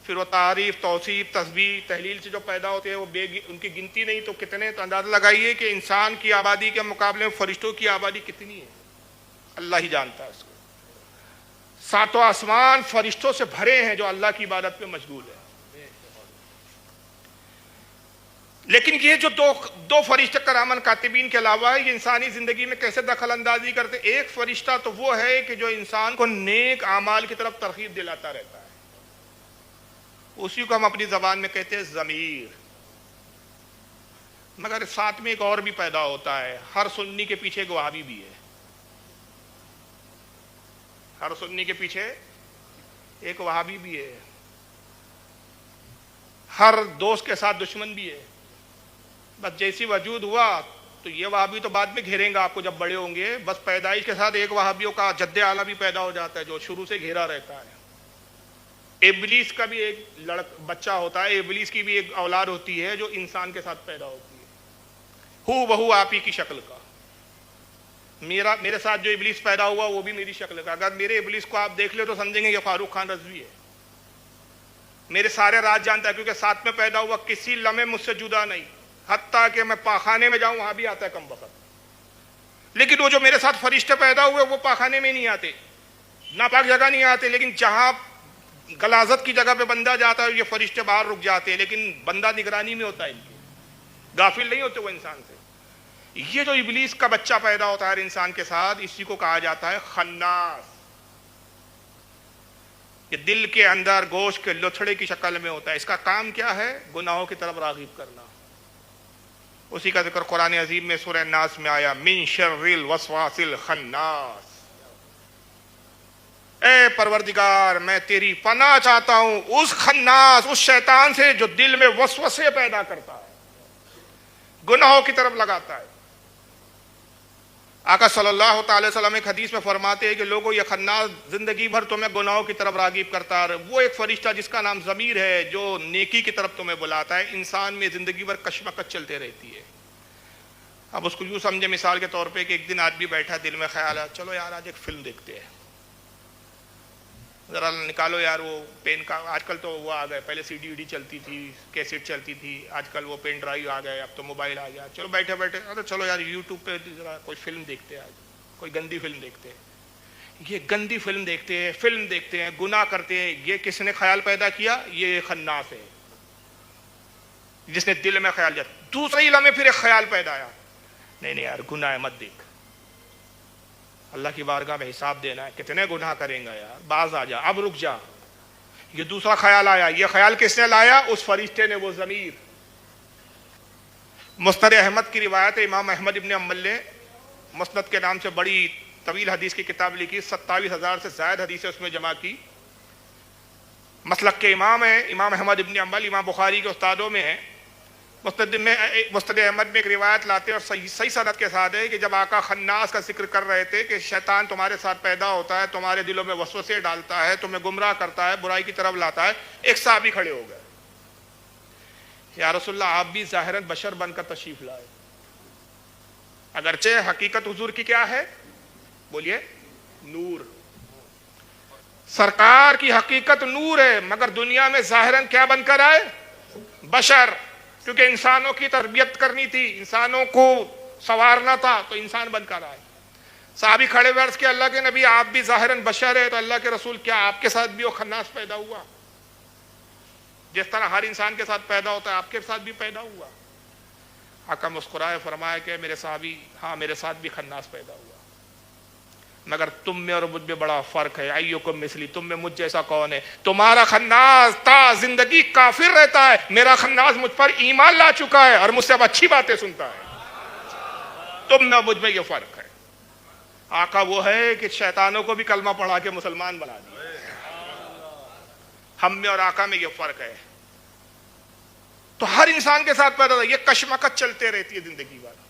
پھر وہ تعریف، توصیف، تسبیح، تحلیل سے جو پیدا ہوتے ہیں وہ ان کی گنتی نہیں، تو کتنے، تو اندازہ لگائیے کہ انسان کی آبادی کے مقابلے میں فرشتوں کی آبادی کتنی ہے، اللہ ہی جانتا ہے اس کو۔ ساتوں آسمان فرشتوں سے بھرے ہیں جو اللہ کی عبادت میں مشغول ہیں۔ لیکن یہ جو دو فرشتے کرامن کاتبین کے علاوہ ہے، یہ انسانی زندگی میں کیسے دخل اندازی کرتے؟ ایک فرشتہ تو وہ ہے کہ جو انسان کو نیک اعمال کی طرف ترغیب دلاتا رہتا ہے، اسی کو ہم اپنی زبان میں کہتے ہیں ضمیر۔ مگر ساتھ میں ایک اور بھی پیدا ہوتا ہے، ہر سنی کے پیچھے ایک وہابی بھی ہے، ہر سنی کے پیچھے ایک وہابی بھی ہے، ہر دوست کے ساتھ دشمن بھی ہے۔ بس جیسی وجود ہوا تو یہ وہابی تو بعد میں گھیریں گا آپ کو جب بڑے ہوں گے، بس پیدائش کے ساتھ ایک وہابیوں کا جد اعلیٰ بھی پیدا ہو جاتا ہے جو شروع سے گھیرا رہتا ہے۔ ابلیس کا بھی ایک بچہ ہوتا ہے، ابلیس کی بھی ایک اولاد ہوتی ہے جو انسان کے ساتھ پیدا ہوتی ہے، ہو بہو آپ ہی کی شکل کا۔ میرے ساتھ جو ابلیس پیدا ہوا وہ بھی میری شکل کا۔ اگر میرے ابلیس کو آپ دیکھ لیں تو سمجھیں گے یہ فاروق خان رضوی ہے، میرے سارے راز جانتا ہے، کیونکہ ساتھ میں پیدا ہوا، کسی لمحے مجھ سے جدا نہیں، حتیٰ کہ میں پاخانے میں جاؤں وہاں بھی آتا ہے کم وقت۔ لیکن وہ جو میرے ساتھ فرشتے پیدا ہوئے وہ پاخانے میں نہیں آتے، ناپاک جگہ نہیں آتے، لیکن جہاں غلاظت کی جگہ پہ بندہ جاتا ہے یہ فرشتے باہر رک جاتے ہیں، لیکن بندہ نگرانی میں ہوتا ہے، ان کی غافل نہیں ہوتے وہ انسان سے۔ یہ جو ابلیس کا بچہ پیدا ہوتا ہے ہر انسان کے ساتھ، اسی کو کہا جاتا ہے خناس۔ یہ دل کے اندر گوشت کے لوتھڑے کی شکل میں ہوتا ہے، اس کا کام کیا ہے؟ گناہوں کی طرف راغب کرنا۔ اسی کا ذکر قرآن عظیم میں سورہ الناس میں آیا، من شر الوسواس الخناس۔ اے پروردگار میں تیری پناہ چاہتا ہوں اس خناس، اس شیطان سے جو دل میں وسوسے پیدا کرتا ہے، گناہوں کی طرف لگاتا ہے۔ آقا صلی اللہ تعالی وسلم ایک حدیث میں فرماتے ہیں کہ لوگوں یہ خناس زندگی بھر تمہیں گناہوں کی طرف راغب کرتا ہے، وہ ایک فرشتہ جس کا نام ضمیر ہے جو نیکی کی طرف تمہیں بلاتا ہے، انسان میں زندگی بھر کشمکش چلتے رہتی ہے۔ اب اس کو یوں سمجھے مثال کے طور پہ کہ ایک دن آدمی بیٹھا، دل میں خیال ہے چلو یار آج ایک فلم دیکھتے ہیں، ذرا نکالو یار وہ پین کا، آج کل تو وہ آ گئے، پہلے سی ڈی وی ڈی چلتی تھی، کیسٹ چلتی تھی، آج کل وہ پین ڈرائیو آ گئے، اب تو موبائل آ گیا، چلو بیٹھے بیٹھے ارے چلو یار یوٹیوب پہ ذرا کوئی فلم دیکھتے ہیں، آج کوئی گندی فلم دیکھتے ہیں۔ یہ گندی فلم دیکھتے ہیں، گناہ کرتے ہیں، یہ کس نے خیال پیدا کیا؟ یہ خناس ہے جس نے دل میں خیال دیا۔ دوسرے لمحے پھر ایک خیال پیدا آیا، نہیں یار گناہ مت دیکھ، اللہ کی بارگاہ میں حساب دینا ہے، کتنے گناہ کریں گا یار، باز آ جا، اب رک جا۔ یہ دوسرا خیال آیا، یہ خیال کس نے لایا؟ اس فرشتے نے، وہ ضمیر۔ مسند احمد کی روایت ہے، امام احمد ابن حنبل نے مسند کے نام سے بڑی طویل حدیث کی کتاب لکھی، 27,000 سے زائد حدیثیں اس میں جمع کی۔ مسلک کے امام ہیں امام احمد ابن حنبل، امام بخاری کے استادوں میں ہیں۔ مسند احمد میں ایک روایت لاتے ہیں اور صحیح سند کے ساتھ ہے کہ جب آقا خناس کا ذکر کر رہے تھے کہ شیطان تمہارے ساتھ پیدا ہوتا ہے، تمہارے دلوں میں وسوسے ڈالتا ہے، تمہیں گمراہ کرتا ہے، برائی کی طرف لاتا ہے، ایک صحابی کھڑے ہو گئے، یا رسول اللہ آپ بھی ظاہراً بشر بن کر تشریف لائے، اگرچہ حقیقت حضور کی کیا ہے؟ بولیے، نور۔ سرکار کی حقیقت نور ہے، مگر دنیا میں ظاہراً کیا بن کر آئے؟ بشر، کیونکہ انسانوں کی تربیت کرنی تھی، انسانوں کو سنوارنا تھا، تو انسان بن کر آئے۔ صحابی کھڑے ہوئے عرض کہ اللہ کے نبی آپ بھی ظاہراً بشر ہے، تو اللہ کے رسول کیا آپ کے ساتھ بھی وہ خناس پیدا ہوا؟ جس طرح ہر انسان کے ساتھ پیدا ہوتا ہے آپ کے ساتھ بھی پیدا ہوا؟ آقا مسکرائے، فرمایا کہ میرے صحابی ہاں میرے ساتھ بھی خناس پیدا ہوا، مگر تم میں اور مجھ میں بڑا فرق ہے، ایوکم مثلی، تم میں مجھ جیسا کون ہے؟ تمہارا خناس تا زندگی کافر رہتا ہے، میرا خناس مجھ پر ایمان لا چکا ہے اور مجھ سے اب اچھی باتیں سنتا ہے، تم میں مجھ میں یہ فرق ہے۔ آقا وہ ہے کہ شیطانوں کو بھی کلمہ پڑھا کے مسلمان بنا دیا، ہم میں اور آقا میں یہ فرق ہے۔ تو ہر انسان کے ساتھ پیدا ہوتا ہے، یہ کشمکش چلتے رہتی ہے زندگی بھر۔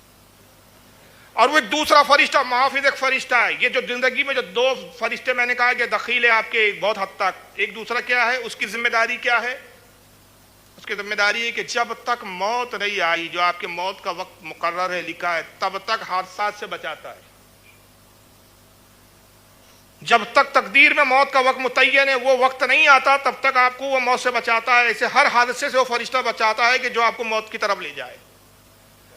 اور وہ دوسرا فرشتہ محافظ ایک فرشتہ ہے. یہ جو زندگی میں جو دو فرشتے میں نے کہا کہ دخیل ہے آپ کے بہت حد تک. ایک دوسرا کیا ہے, اس کی ذمہ داری کیا ہے؟ اس کی ذمہ داری ہے کہ جب تک موت نہیں آئی, جو آپ کے موت کا وقت مقرر ہے لکھا ہے, تب تک حادثات سے بچاتا ہے. جب تک تقدیر میں موت کا وقت متعین ہے, وہ وقت نہیں آتا تب تک آپ کو وہ موت سے بچاتا ہے. ایسے ہر حادثے سے وہ فرشتہ بچاتا ہے کہ جو آپ کو موت کی طرف لے جائے.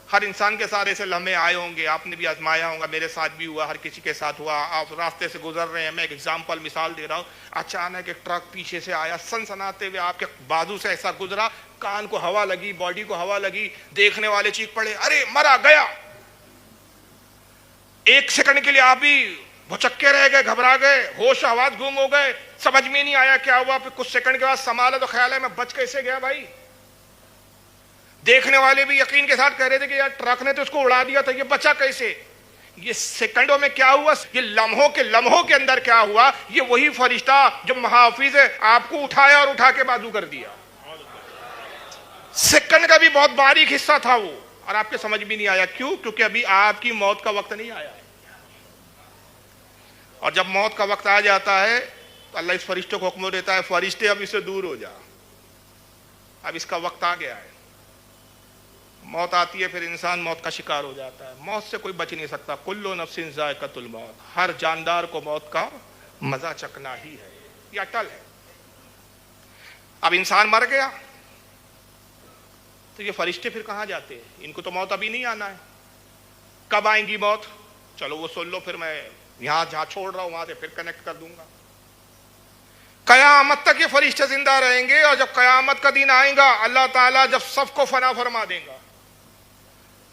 ہر انسان کے ساتھ ایسے لمحے آئے ہوں گے, آپ نے بھی آزمایا ہوگا, میرے ساتھ بھی ہوا, ہر کسی کے ساتھ ہوا. آپ راستے سے گزر رہے ہیں, میں ایک ایگزامپل مثال دے رہا ہوں, اچانک ایک ٹرک پیچھے سے آیا, سنسناتے ہوئے آپ کے بازو سے ایسا گزرا, کان کو ہوا لگی, باڈی کو ہوا لگی, دیکھنے والے چیخ پڑے, ارے مرا گیا. ایک سیکنڈ کے لیے آپ بھی بھچکے رہ گئے, گھبرا گئے, ہوش آواز گم ہو گئے, سمجھ میں نہیں آیا کیا ہوا. پھر کچھ سیکنڈ کے بعد سنبھالا تو خیال ہے میں بچ کیسے گیا بھائی. دیکھنے والے بھی یقین کے ساتھ کہہ رہے تھے کہ یار ٹرک نے تو اس کو اڑا دیا تھا, یہ بچا کیسے. یہ سیکنڈوں میں کیا ہوا, یہ لمحوں کے اندر کیا ہوا, یہ وہی فرشتہ جو محافظ ہے آپ کو اٹھایا اور اٹھا کے بازو کر دیا. سیکنڈ کا بھی بہت باریک حصہ تھا وہ, اور آپ کے سمجھ بھی نہیں آیا. کیوں؟ کیونکہ ابھی آپ کی موت کا وقت نہیں آیا ہے. اور جب موت کا وقت آ جاتا ہے تو اللہ اس فرشتے کو حکم دیتا ہے, فرشتے اب اس سے دور ہو جا, اب اس کا وقت آ گیا ہے. موت آتی ہے, پھر انسان موت کا شکار ہو جاتا ہے. موت سے کوئی بچ نہیں سکتا. کل نفس ذائقۃ الموت, ہر جاندار کو موت کا مزہ چکھنا ہی ہے, یہ اٹل ہے. اب انسان مر گیا تو یہ فرشتے پھر کہاں جاتے ہیں؟ ان کو تو موت ابھی نہیں آنا ہے. کب آئیں گی موت؟ چلو وہ سن لو, پھر میں یہاں جہاں چھوڑ رہا ہوں وہاں سے پھر کنیکٹ کر دوں گا. قیامت تک یہ فرشتے زندہ رہیں گے, اور جب قیامت کا دن آئے گا اللہ تعالیٰ جب سب کو فنا فرما دے گا,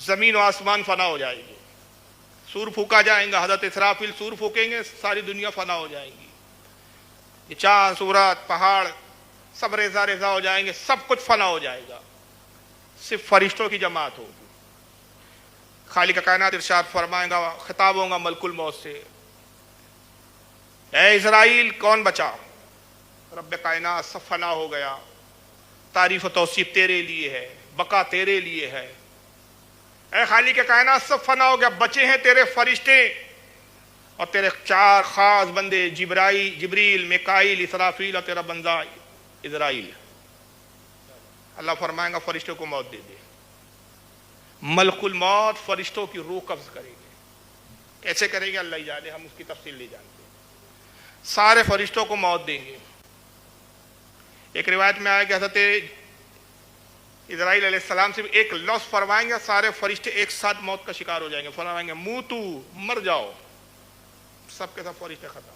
زمین و آسمان فنا ہو جائے گی, سور پھونکا جائیں گا, حضرت اسرافیل سور پھونکیں گے, ساری دنیا فنا ہو جائے گی. یہ چاند سورج پہاڑ سب ریزہ ریزہ ہو جائیں گے, سب کچھ فنا ہو جائے گا, صرف فرشتوں کی جماعت ہوگی. خالق کائنات ارشاد فرمائے گا, خطاب ہوگا ملک الموت سے, اے اسرائیل کون بچا؟ رب کائنات سب فنا ہو گیا, تعریف و توصیف تیرے لیے ہے, بقا تیرے لیے ہے. اے خالق کائنات سب فنا ہو گیا, بچے ہیں تیرے فرشتے اور تیرے چار خاص بندے, جبریل, میکائیل, اسرافیل اور تیرا بندہ اسرائیل. اللہ فرمائے گا فرشتوں کو موت دے دے. ملک الموت فرشتوں کی روح قبض کرے گے. کیسے کرے گے اللہ ہی جانے, ہم اس کی تفصیل نہیں جانتے. سارے فرشتوں کو موت دیں گے. ایک روایت میں آیا کہ حضرت اسرائیل علیہ السلام سے بھی ایک لفظ فرمائیں گے, سارے فرشتے ایک ساتھ موت کا شکار ہو جائیں گے. فرمائیں گے موتو, مر جاؤ, سب کے سب فرشتے ختم.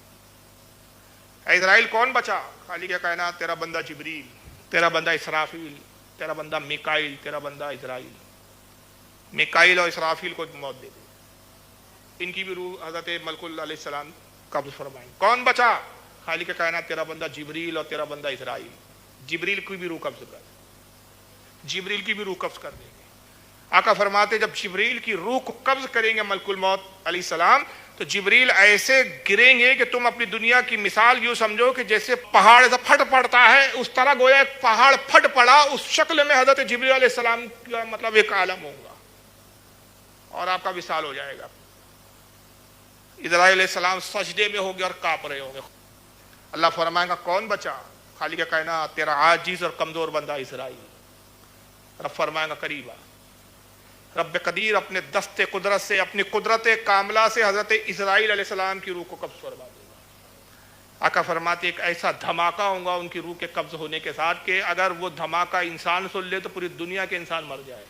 اے اسرائیل کون بچا؟ خالق کائنات تیرا بندہ جبریل, تیرا بندہ اسرافیل, تیرا بندہ میکائیل, تیرا بندہ اسرائیل. میکائیل اور اسرافیل کو موت دے دے, ان کی بھی روح حضرت ملک اللہ علیہ السلام قبض فرمائیں. کون بچا؟ خالق کائنات تیرا بندہ جبریل اور تیرا بندہ اسرائیل. جبریل کی بھی روح قبض کر, جبریل کی بھی روح قبض کر دیں گے. آقا فرماتے جب جبریل کی روح کو قبض کریں گے ملک الموت علیہ السلام, تو جبریل ایسے گریں گے کہ تم اپنی دنیا کی مثال یوں سمجھو کہ جیسے پہاڑ ایسا پھٹ پڑتا ہے, اس طرح گویا ایک پہاڑ پھٹ پڑا, اس شکل میں حضرت جبریل علیہ السلام کا مطلب ایک عالم ہوگا اور آپ کا وصال ہو جائے گا. اسرائیل علیہ السلام سجدے میں ہو گے اور کانپ رہے ہوں گے. اللہ فرمائے گا کون بچا؟ خالق کائنات تیرا عاجز اور کمزور بندہ اسرائیل. رب فرمائے گا قریبا, رب قدیر اپنے دست قدرت سے, اپنی قدرت کاملہ سے حضرت اسرائیل علیہ السلام کی روح کو قبض فرما دے گا. آقا فرماتے ایک ایسا دھماکہ ہوگا ان کی روح کے قبض ہونے کے ساتھ کہ اگر وہ دھماکہ انسان سن لے تو پوری دنیا کے انسان مر جائے,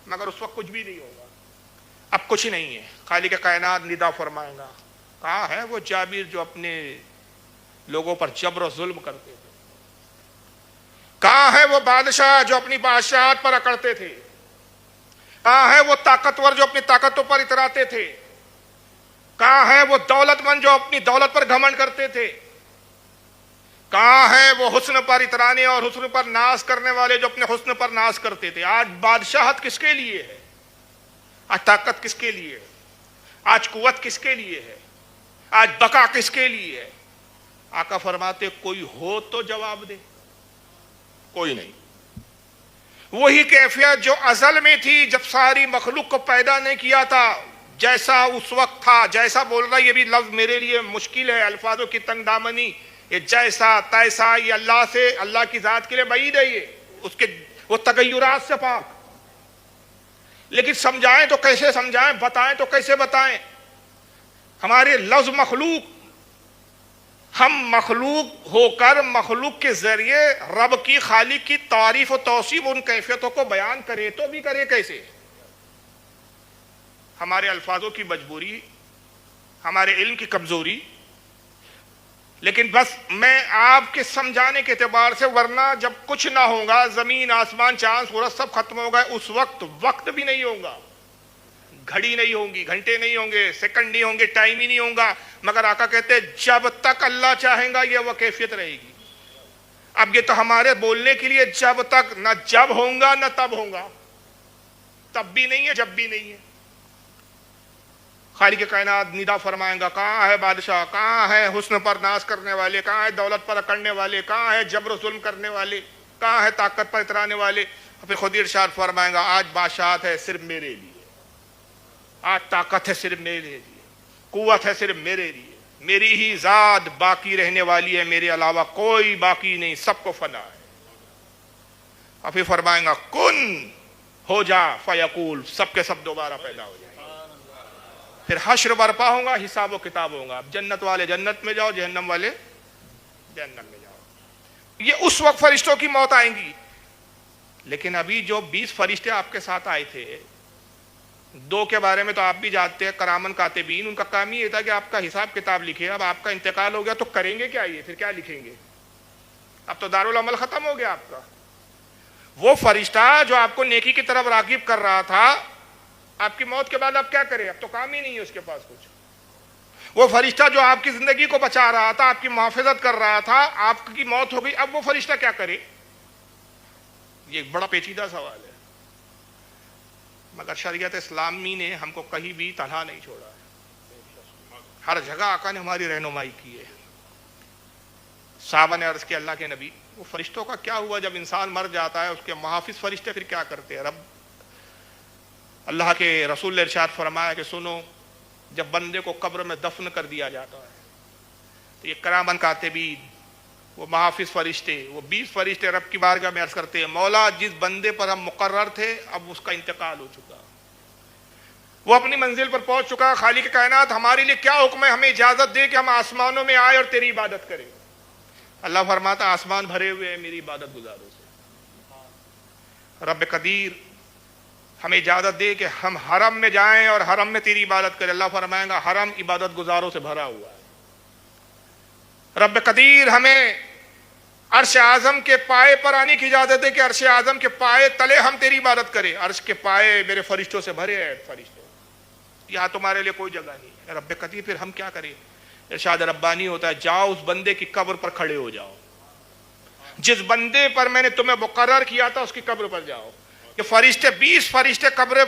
مگر اس وقت کچھ بھی نہیں ہوگا. اب کچھ نہیں ہے. خالق کائنات ندا فرمائے گا, کہاں ہے وہ جابر جو اپنے لوگوں پر جبر و ظلم کرتے تھے؟ کہاں ہے وہ بادشاہ جو اپنی بادشاہت پر اکڑتے تھے؟ کہاں ہے وہ طاقتور جو اپنی طاقتوں پر اتراتے تھے؟ کہاں ہے وہ دولت مند جو اپنی دولت پر گھمنڈ کرتے تھے؟ کہاں ہے وہ حسن پر اترانے اور حسن پر ناز کرنے والے جو اپنے حسن پر ناز کرتے تھے؟ آج بادشاہت کس کے لیے ہے؟ آج طاقت کس کے لیے ہے؟ آج قوت کس کے لیے ہے؟ آج بقا کس کے لیے ہے؟ آقا فرماتے کوئی ہو تو جواب دے. کوئی نہیں. وہی کیفیت جو ازل میں تھی جب ساری مخلوق کو پیدا نہیں کیا تھا، جیسا اس وقت تھا، جیسا بول رہا، یہ بھی لفظ میرے لیے مشکل ہے، الفاظوں کی تنگ دامنی، یہ جیسا تیسا یہ اللہ سے، اللہ کی ذات کے لیے بعید ہے، یہ اس کے وہ تغیرات سے پاک. لیکن سمجھائیں تو کیسے سمجھائیں، بتائیں تو کیسے بتائیں. ہمارے لفظ مخلوق، ہم مخلوق ہو کر مخلوق کے ذریعے رب کی، خالق کی تعریف و توصیف، ان کیفیتوں کو بیان کرے تو بھی کرے کیسے؟ ہمارے الفاظوں کی مجبوری، ہمارے علم کی کمزوری. لیکن بس میں آپ کے سمجھانے کے اعتبار سے، ورنہ جب کچھ نہ ہوگا، زمین آسمان چاند سورج سب ختم ہوگا، اس وقت وقت بھی نہیں ہوگا، گھڑی نہیں ہوں گی، گھنٹے نہیں ہوں گے، سیکنڈ نہیں ہوں گے، ٹائم ہی نہیں ہوگا. مگر آقا کہتے ہیں جب تک اللہ چاہیں گا یہ وہ کیفیت رہے گی. اب یہ تو ہمارے بولنے کے لیے جب تک، نہ جب ہوگا نہ تب ہوگا، تب بھی نہیں ہے جب بھی نہیں ہے. خالق کائنات ندا فرمائیں گا، کہاں ہے بادشاہ، کہاں ہے حسن پر ناز کرنے والے، کہاں ہے دولت پر اکڑنے والے، کہاں ہے جبر و ظلم کرنے والے، کہاں ہے طاقت پر اترانے والے. پھر خود ارشاد فرمائیں گا آج بادشاہت ہے صرف میرے لیے، آج طاقت ہے صرف میرے لیے، قوت ہے صرف میرے لیے، میری ہی ذات باقی رہنے والی ہے، میرے علاوہ کوئی باقی نہیں، سب کو فنا ہے. اور پھر فرمائیں گا کن ہو جا فیقول، سب کے سب دوبارہ پیدا ہو جائیں. پھر حشر برپا ہوگا، حساب و کتاب ہوگا. اب جنت والے جنت میں جاؤ، جہنم والے جہنم میں جاؤ. یہ اس وقت فرشتوں کی موت آئیں گی. لیکن ابھی جو 20 فرشتے آپ کے ساتھ آئے تھے، 2 کے بارے میں تو آپ بھی جانتے ہیں، کرامن کاتبین، ان کا کام یہ تھا کہ آپ کا حساب کتاب لکھے. اب آپ کا انتقال ہو گیا تو کریں گے کیا؟ یہ پھر کیا لکھیں گے؟ اب تو دارالعمل ختم ہو گیا آپ کا. وہ فرشتہ جو آپ کو نیکی کی طرف راغب کر رہا تھا، آپ کی موت کے بعد اب کیا کرے؟ اب تو کام ہی نہیں ہے اس کے پاس کچھ. وہ فرشتہ جو آپ کی زندگی کو بچا رہا تھا، آپ کی محافظت کر رہا تھا، آپ کی موت ہو گئی، اب وہ فرشتہ کیا کرے؟ یہ ایک بڑا پیچیدہ سوال ہے. مگر شریعت اسلامی نے ہم کو کہیں بھی تنہا نہیں چھوڑا ہے، ہر جگہ آقا نے ہماری رہنمائی کی ہے. صحابہ نے عرض کیا اللہ کے نبی، وہ فرشتوں کا کیا ہوا جب انسان مر جاتا ہے، اس کے محافظ فرشتے پھر کیا کرتے ہیں؟ اللہ کے رسول نے ارشاد فرمایا کہ سنو، جب بندے کو قبر میں دفن کر دیا جاتا ہے تو یہ کرامن کاتبین، وہ محافظ فرشتے، وہ 20 فرشتے رب کی بارگاہ میں عرض کرتے ہیں مولا جس بندے پر ہم مقرر تھے اب اس کا انتقال ہو چکا، وہ اپنی منزل پر پہنچ چکا. خالق کائنات ہمارے لیے کیا حکم ہے؟ ہمیں اجازت دے کہ ہم آسمانوں میں آئے اور تیری عبادت کریں. اللہ فرماتا آسمان بھرے ہوئے ہیں میری عبادت گزاروں سے. رب قدیر ہمیں اجازت دے کہ ہم حرم میں جائیں اور حرم میں تیری عبادت کریں. اللہ فرمائے گا حرم عبادت گزاروں سے بھرا ہوا ہے. رب قدیر ہمیں عرش اعظم کے پائے پر آنے کی اجازت دے کہ عرش اعظم کے پائے تلے ہم تیری عبادت کریں. عرش کے پائے میرے فرشتوں سے بھرے ہیں، فرشتے یہاں تمہارے لیے کوئی جگہ نہیں ہے. رب قدیر پھر ہم کیا کریں؟ ارشاد ربانی ہوتا ہے جاؤ اس بندے کی قبر پر کھڑے ہو جاؤ، جس بندے پر میں نے تمہیں مقرر کیا تھا اس کی قبر پر جاؤ. کہ فرشتے 20 فرشتے قبر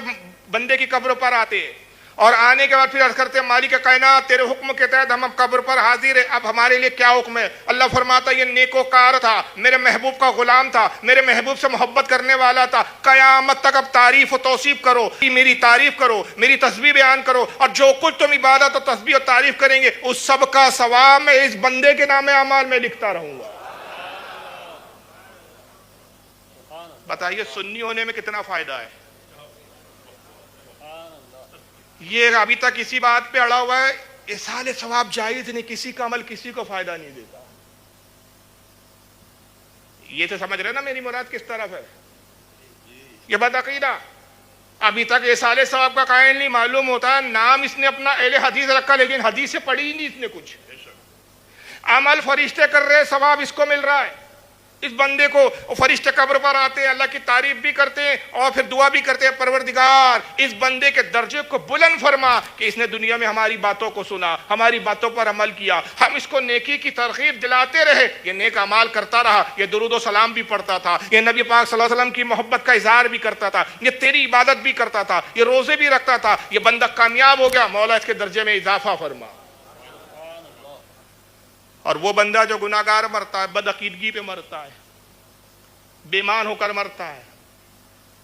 بندے کی قبر پر آتے ہیں اور آنے کے بعد پھر عرض کرتے ہیں مالک کائنات تیرے حکم کے تحت ہم قبر پر حاضر ہیں، اب ہمارے لیے کیا حکم ہے؟ اللہ فرماتا یہ نیکوکار تھا، میرے محبوب کا غلام تھا، میرے محبوب سے محبت کرنے والا تھا، قیامت تک اب تعریف و توصیف کرو، میری تعریف کرو، میری تسبیح بیان کرو، اور جو کچھ تم عبادت و تسبیح و تعریف کریں گے اس سب کا ثواب میں اس بندے کے نام اعمال میں لکھتا رہوں گا. بتائیے سنی ہونے میں کتنا فائدہ ہے. یہ ابھی تک اسی بات پہ اڑا ہوا ہے اصال ثواب جائز نہیں، کسی کا عمل کسی کو فائدہ نہیں دیتا. یہ تو سمجھ رہے نا میری مراد کس طرف ہے؟ یہ بدعقیدہ ابھی تک اصال ثواب کا قائل نہیں. معلوم ہوتا ہے نام اس نے اپنا اہل حدیث رکھا لیکن حدیث سے پڑھی ہی نہیں اس نے کچھ. عمل فرشتے کر رہے، ثواب اس کو مل رہا ہے. اس بندے کو فرشتے قبر پر آتے ہیں، اللہ کی تعریف بھی کرتے ہیں اور پھر دعا بھی کرتے ہیں پروردگار اس بندے کے درجے کو بلند فرما کہ اس نے دنیا میں ہماری باتوں کو سنا، ہماری باتوں پر عمل کیا، ہم اس کو نیکی کی ترغیب دلاتے رہے، یہ نیک اعمال کرتا رہا، یہ درود و سلام بھی پڑھتا تھا، یہ نبی پاک صلی اللہ علیہ وسلم کی محبت کا اظہار بھی کرتا تھا، یہ تیری عبادت بھی کرتا تھا، یہ روزے بھی رکھتا تھا، یہ بندہ کامیاب ہو گیا، مولا اس کے درجے میں اضافہ فرما. اور وہ بندہ جو گناہگار مرتا ہے، بدعقیدگی پہ مرتا ہے، بے ایمان ہو کر مرتا ہے،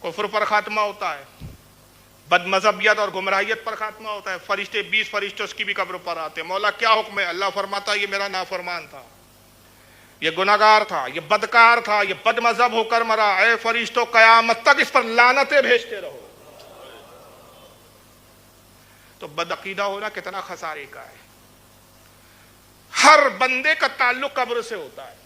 کفر پر خاتمہ ہوتا ہے، بد مذہبیت اور گمراہیت پر خاتمہ ہوتا ہے. فرشتے 20 فرشتے اس کی بھی قبر پر آتے ہیں. مولا کیا حکم ہے؟ اللہ فرماتا ہے یہ میرا نافرمان تھا، یہ گناہگار تھا، یہ بدکار تھا، یہ بد مذہب ہو کر مرا. اے فرشتوں قیامت تک اس پر لعنتیں بھیجتے رہو. تو بد عقیدہ ہونا کتنا خسارے کا ہے. ہر بندے کا تعلق قبر سے ہوتا ہے.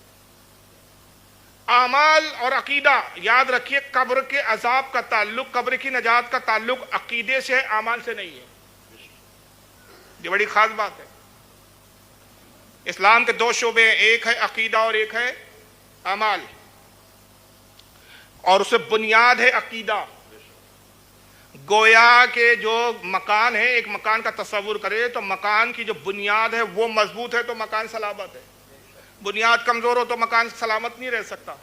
اعمال اور عقیدہ یاد رکھیے، قبر کے عذاب کا تعلق، قبر کی نجات کا تعلق عقیدے سے ہے، اعمال سے نہیں ہے. یہ بڑی خاص بات ہے. اسلام کے 2 شعبے ہیں، ایک ہے عقیدہ اور ایک ہے اعمال، اور اسے بنیاد ہے عقیدہ. گویا کہ جو مکان ہے، ایک مکان کا تصور کرے تو مکان کی جو بنیاد ہے وہ مضبوط ہے تو مکان سلامت ہے. بنیاد کمزور ہو تو مکان سلامت نہیں رہ سکتا.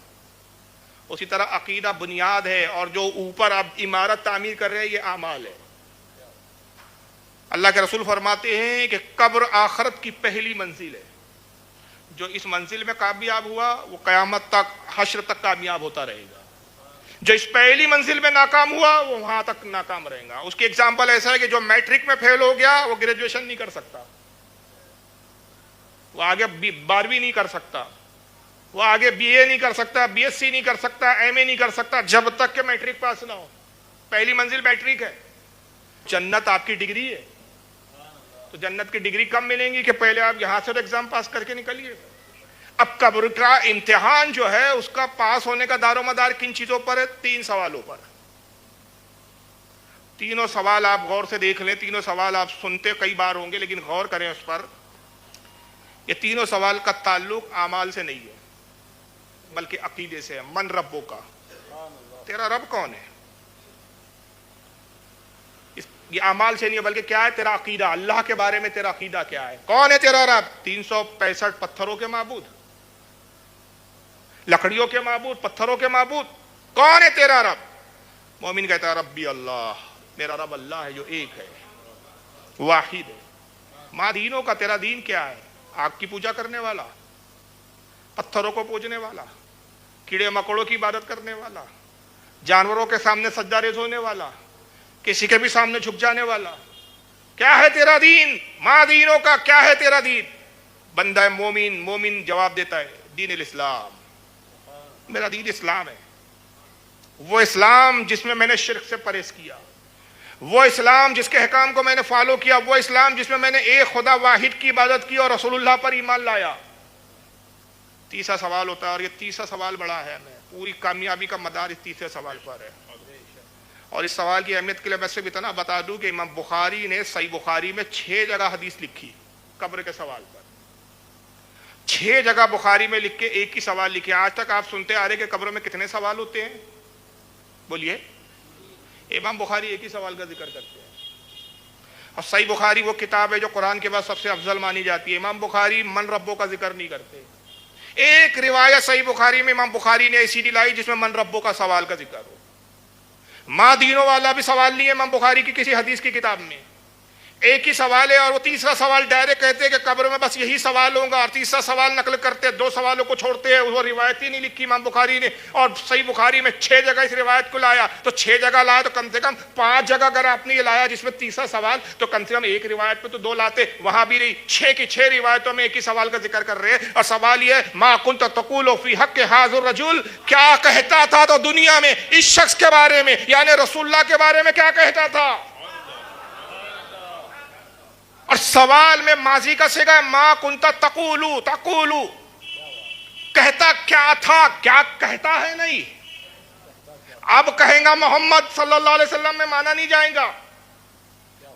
اسی طرح عقیدہ بنیاد ہے، اور جو اوپر آپ عمارت تعمیر کر رہے ہیں یہ اعمال ہے. اللہ کے رسول فرماتے ہیں کہ قبر آخرت کی پہلی منزل ہے. جو اس منزل میں کامیاب ہوا وہ قیامت تک، حشر تک کامیاب ہوتا رہے گا. جو اس پہلی منزل میں ناکام ہوا وہ وہاں تک ناکام رہے گا. اس کی ایگزامپل ایسا ہے کہ جو میٹرک میں فیل ہو گیا وہ گریجویشن نہیں کر سکتا، وہ آگے 12ویں نہیں کر سکتا، وہ آگے بی اے نہیں کر سکتا، بی ایس سی نہیں کر سکتا، ایم اے نہیں کر سکتا جب تک کہ میٹرک پاس نہ ہو. پہلی منزل میٹرک ہے. جنت آپ کی ڈگری ہے. تو جنت کی ڈگری کب ملیں گی کہ پہلے آپ یہاں سے تو ایگزام پاس کر کے نکلیے. اب قبر کا امتحان جو ہے اس کا پاس ہونے کا دار و مدار کن چیزوں پر ہے؟ 3 سوالوں پر. تینوں سوال آپ غور سے دیکھ لیں. تینوں سوال آپ سنتے کئی بار ہوں گے لیکن غور کریں اس پر. یہ تینوں سوال کا تعلق اعمال سے نہیں ہے بلکہ عقیدے سے ہے. من ربوں کا، تیرا رب کون ہے؟ یہ اعمال سے نہیں ہے بلکہ کیا ہے؟ تیرا عقیدہ. اللہ کے بارے میں تیرا عقیدہ کیا ہے؟ کون ہے تیرا رب؟ 365 پتھروں کے معبود، لکڑیوں کے معبود، پتھروں کے معبود. کون ہے تیرا رب؟ مومن کہتا ہے ربی اللہ، میرا رب اللہ ہے جو ایک ہے، واحد ہے. ماں دینوں کا، تیرا دین کیا ہے؟ آگ کی پوجا کرنے والا، پتھروں کو پوجنے والا، کیڑے مکوڑوں کی عبادت کرنے والا، جانوروں کے سامنے سجدہ ریز ہونے والا، کسی کے بھی سامنے جھک جانے والا. کیا ہے تیرا دین؟ ماں دینوں کا کیا ہے تیرا دین؟ بندہ مومن جواب دیتا ہے دین الاسلام، میرا دین اسلام ہے. وہ اسلام جس میں نے شرک سے پرہیز کیا، وہ اسلام جس کے احکام کو میں نے فالو کیا، وہ اسلام جس میں میں نے ایک خدا واحد کی عبادت کی اور رسول اللہ پر ایمان لایا. تیسرا سوال ہوتا ہے، اور یہ تیسرا سوال بڑا ہے. پوری کامیابی کا مدار اس تیسرے سوال پر ہے. اور اس سوال کی اہمیت کے لیے میں صرف اتنا بتا دوں کہ امام بخاری نے صحیح بخاری میں 6 جگہ حدیث لکھی قبر کے سوال پر. 6 جگہ بخاری میں لکھ کے ایک ہی سوال لکھے. آج تک آپ سنتے آ رہے کہ قبر میں کتنے سوال ہوتے ہیں؟ بولیے. امام بخاری ایک ہی سوال کا ذکر کرتے ہیں. اور صحیح بخاری وہ کتاب ہے جو قرآن کے بعد سب سے افضل مانی جاتی ہے. امام بخاری من ربوں کا ذکر نہیں کرتے. ایک روایت صحیح بخاری میں امام بخاری نے ایسی نہیں لائی جس میں من ربوں کا سوال کا ذکر ہو. ماں دینوں والا بھی سوال نہیں ہے امام بخاری کی کسی حدیث کی کتاب میں. ایک ہی سوال ہے. اور وہ تیسرا سوال ڈائریکٹ کہتے ہیں کہ قبر میں بس یہی سوال ہوگا، اور تیسرا سوال نقل کرتے 2 سوالوں کو چھوڑتے ہیں. وہ روایت ہی نہیں لکھی امام بخاری نے. اور صحیح بخاری میں 6 جگہ اس روایت کو لایا. تو 6 جگہ لایا تو کم سے کم 5 جگہ اگر آپ نے یہ لایا جس میں تیسرا سوال، تو کم سے کم ایک روایت پہ تو 2 لاتے. وہاں بھی نہیں، 6 کی 6 روایتوں میں ایک ہی سوال کا ذکر کر رہے ہیں. اور سوال یہ ہے ما کنت تقول فی حق ھذا الرجل، کیا کہتا تھا تو دنیا میں اس شخص کے بارے میں، یعنی رسول اللہ کے بارے میں کیا کہتا تھا. اور سوال میں ماضی کا صیغہ ہے ما کنت تقولو، کہتا کیا تھا، کیا کہتا ہے نہیں. اب کہیں گا محمد صلی اللہ علیہ وسلم میں مانا نہیں جائے گا.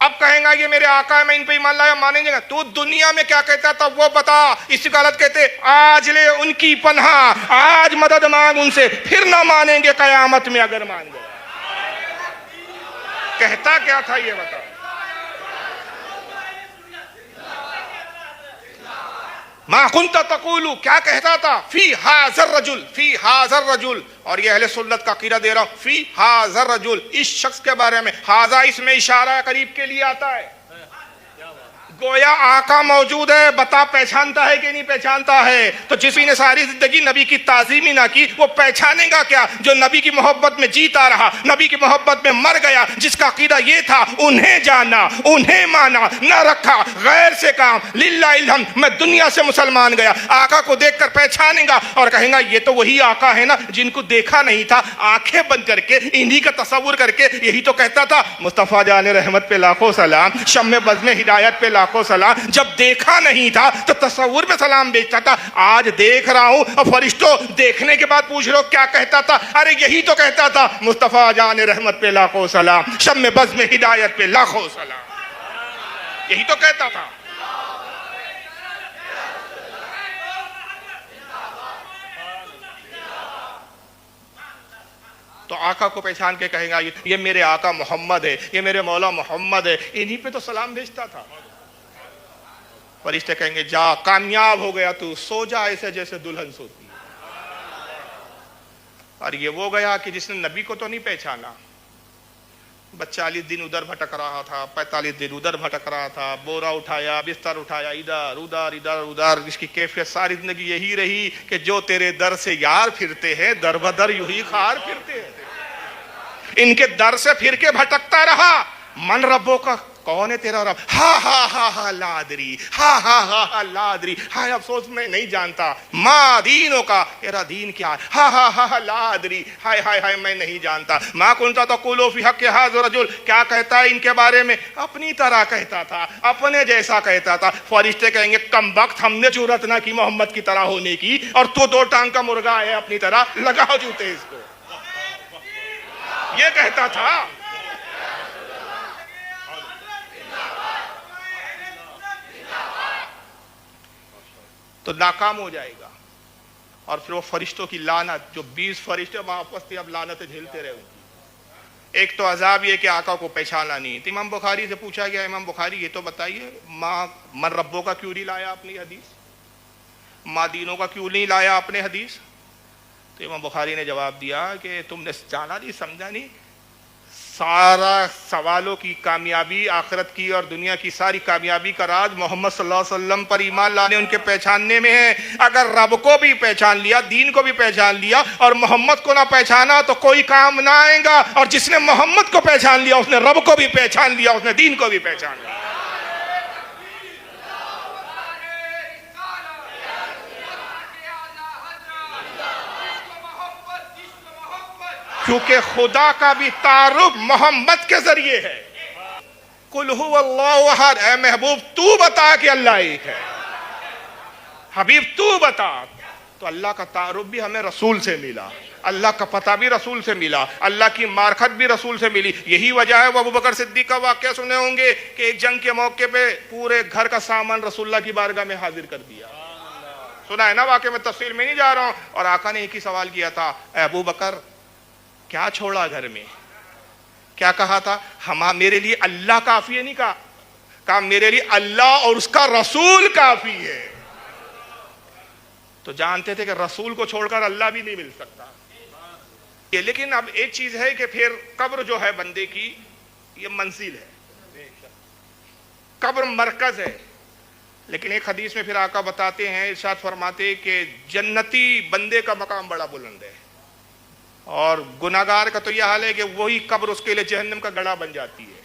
اب کہیں گا یہ میرے آقا ہے میں ان پہ ایمان لایا، مانے جائے گا. تو دنیا میں کیا کہتا تھا وہ بتا. اسی کا غلط کہتے آج لے ان کی پناہ، آج مدد مانگ ان سے، پھر نہ مانیں گے قیامت میں اگر مان گئے. کہتا کیا تھا یہ بتا. ما کنت تقول، کیا کہتا تھا فی ھذا الرجل، فی ھذا الرجل. اور یہ اہل سنت کا عقیدہ دے رہا ہوں، فی ھذا الرجل، اس شخص کے بارے میں. ھذا اس میں اشارہ قریب کے لیے آتا ہے. گویا آقا موجود ہے، بتا پہچانتا ہے کہ نہیں پہچانتا ہے؟ تو جس نے ساری زندگی نبی کی تعظیم ہی نہ کی وہ پہچانے گا کیا؟ جو نبی کی محبت میں جیتا رہا، نبی کی محبت میں مر گیا، جس کا عقیدہ یہ تھا انہیں جانا، انہیں مانا، نہ رکھا غیر سے کام، للہ الحمد میں دنیا سے مسلمان گیا، آقا کو دیکھ کر پہچانے گا اور کہیں گا یہ تو وہی آقا ہے نا جن کو دیکھا نہیں تھا، آنکھیں بند کر کے انہی کا تصور کر کے یہی تو کہتا تھا مصطفیٰ جان رحمت پہ لاکھوں سلام، شمع بزم ہدایت پہ لاکھوں سلام۔ جب دیکھا نہیں تھا تو تصور میں سلام بیچتا تھا، آج دیکھ رہا ہوں اور فرشتوں دیکھنے کے بعد پوچھ رہے ہو کیا کہتا تھا؟ ارے یہی تو کہتا تھا مصطفیٰ جان رحمت پہ لاکھوں سلام، شمع بزم ہدایت پہ لاکھوں سلام، یہی تو کہتا تھا۔ تو آقا کو پہچان کے کہیں گا یہ میرے آقا محمد ہے، یہ میرے مولا محمد ہے، انہی پہ تو سلام بھیجتا تھا۔ فرشتے کہیں گے جا کامیاب ہو گیا تو، سو جا ایسے جیسے دلہن سوتی ہے۔ اور یہ وہ گیا کہ جس نے نبی کو تو نہیں پہچانا، 40 دن ادھر بھٹک رہا تھا، 45 دن ادھر بھٹک رہا تھا، بورا اٹھایا، بستر اٹھایا، ادھر ادھر ادھر ادھر، اس کی کیفیت ساری زندگی یہی رہی کہ جو تیرے در سے یار پھرتے ہیں در بدر یوں ہی خار پھرتے ہیں۔ ان کے در سے پھر کے بھٹکتا رہا، من ربوں کا کون ہے تیرا رب؟ ہاں ہاں ہاں ہاں لادری، ہاں ہاں ہاں ہاں لادری، ہائے افسوس میں نہیں جانتا، ماں دینوں کا تیرا دین کیا ہے؟ ہاں ہاں ہاں ہاں لادری، ہائے ہائے ہائے میں نہیں جانتا۔ ما کنت تقول فی حق ھذا الرجل، کیا کہتا ہے ان کے بارے میں؟ اپنی طرح کہتا تھا، اپنے جیسا کہتا تھا۔ فرشتے کہیں گے کم بخت، ہم نے جرأت نہ کی محمد کی طرح ہونے کی، اور تو 2 ٹانگ کا مرغا ہے اپنی طرح، لگاؤ جوتے اس کو۔ یہ کہتا تھا۔ تو ناکام ہو جائے گا، اور پھر وہ فرشتوں کی لعنت، جو 20 فرشتے آپس میں اب لعنتیں جھیلتے رہے گے۔ ایک تو عذاب یہ کہ آقا کو پہچانا نہیں۔ تو امام بخاری سے پوچھا گیا امام بخاری یہ تو بتائیے من ربوں کا کیوں نہیں لایا اپنی حدیث، ماں دینوں کا کیوں نہیں لایا اپنے حدیث؟ تو امام بخاری نے جواب دیا کہ تم نے جانا نہیں، سمجھا نہیں، سارا سوالوں کی کامیابی، آخرت کی اور دنیا کی ساری کامیابی کا راز محمد صلی اللہ علیہ وسلم پر ایمان لانے، ان کے پہچاننے میں ہے۔ اگر رب کو بھی پہچان لیا، دین کو بھی پہچان لیا اور محمد کو نہ پہچانا تو کوئی کام نہ آئے گا، اور جس نے محمد کو پہچان لیا اس نے رب کو بھی پہچان لیا، اس نے دین کو بھی پہچان لیا۔ کیونکہ خدا کا بھی تعارف محمد کے ذریعے ہے۔ قل هو اللہ احد، اے محبوب تو بتا کہ اللہ ایک ہے، حبیب تو بتا۔ تو اللہ کا تعارف بھی ہمیں رسول سے ملا، اللہ کا پتہ بھی رسول سے ملا، اللہ کی معرفت بھی رسول سے ملی۔ یہی وجہ ہے وہ ابو بکر صدیق کا واقعہ سنے ہوں گے کہ ایک جنگ کے موقع پہ پورے گھر کا سامان رسول اللہ کی بارگاہ میں حاضر کر دیا۔ سنا ہے نا واقعہ، میں تفصیل میں نہیں جا رہا ہوں۔ اور آقا نے ایک ہی سوال کیا تھا، اے ابو بکر کیا چھوڑا گھر میں؟ کیا کہا تھا؟ میرے لیے اللہ کافی ہے، نہیں کہا میرے لیے اللہ اور اس کا رسول کافی ہے۔ تو جانتے تھے کہ رسول کو چھوڑ کر اللہ بھی نہیں مل سکتا۔ لیکن اب ایک چیز ہے کہ پھر قبر جو ہے بندے کی یہ منزل ہے، قبر مرکز ہے۔ لیکن ایک حدیث میں پھر آقا بتاتے ہیں، ارشاد فرماتے کہ جنتی بندے کا مقام بڑا بلند ہے، اور گناہگار کا تو یہ حال ہے کہ وہی قبر اس کے لیے جہنم کا گڑھا بن جاتی ہے،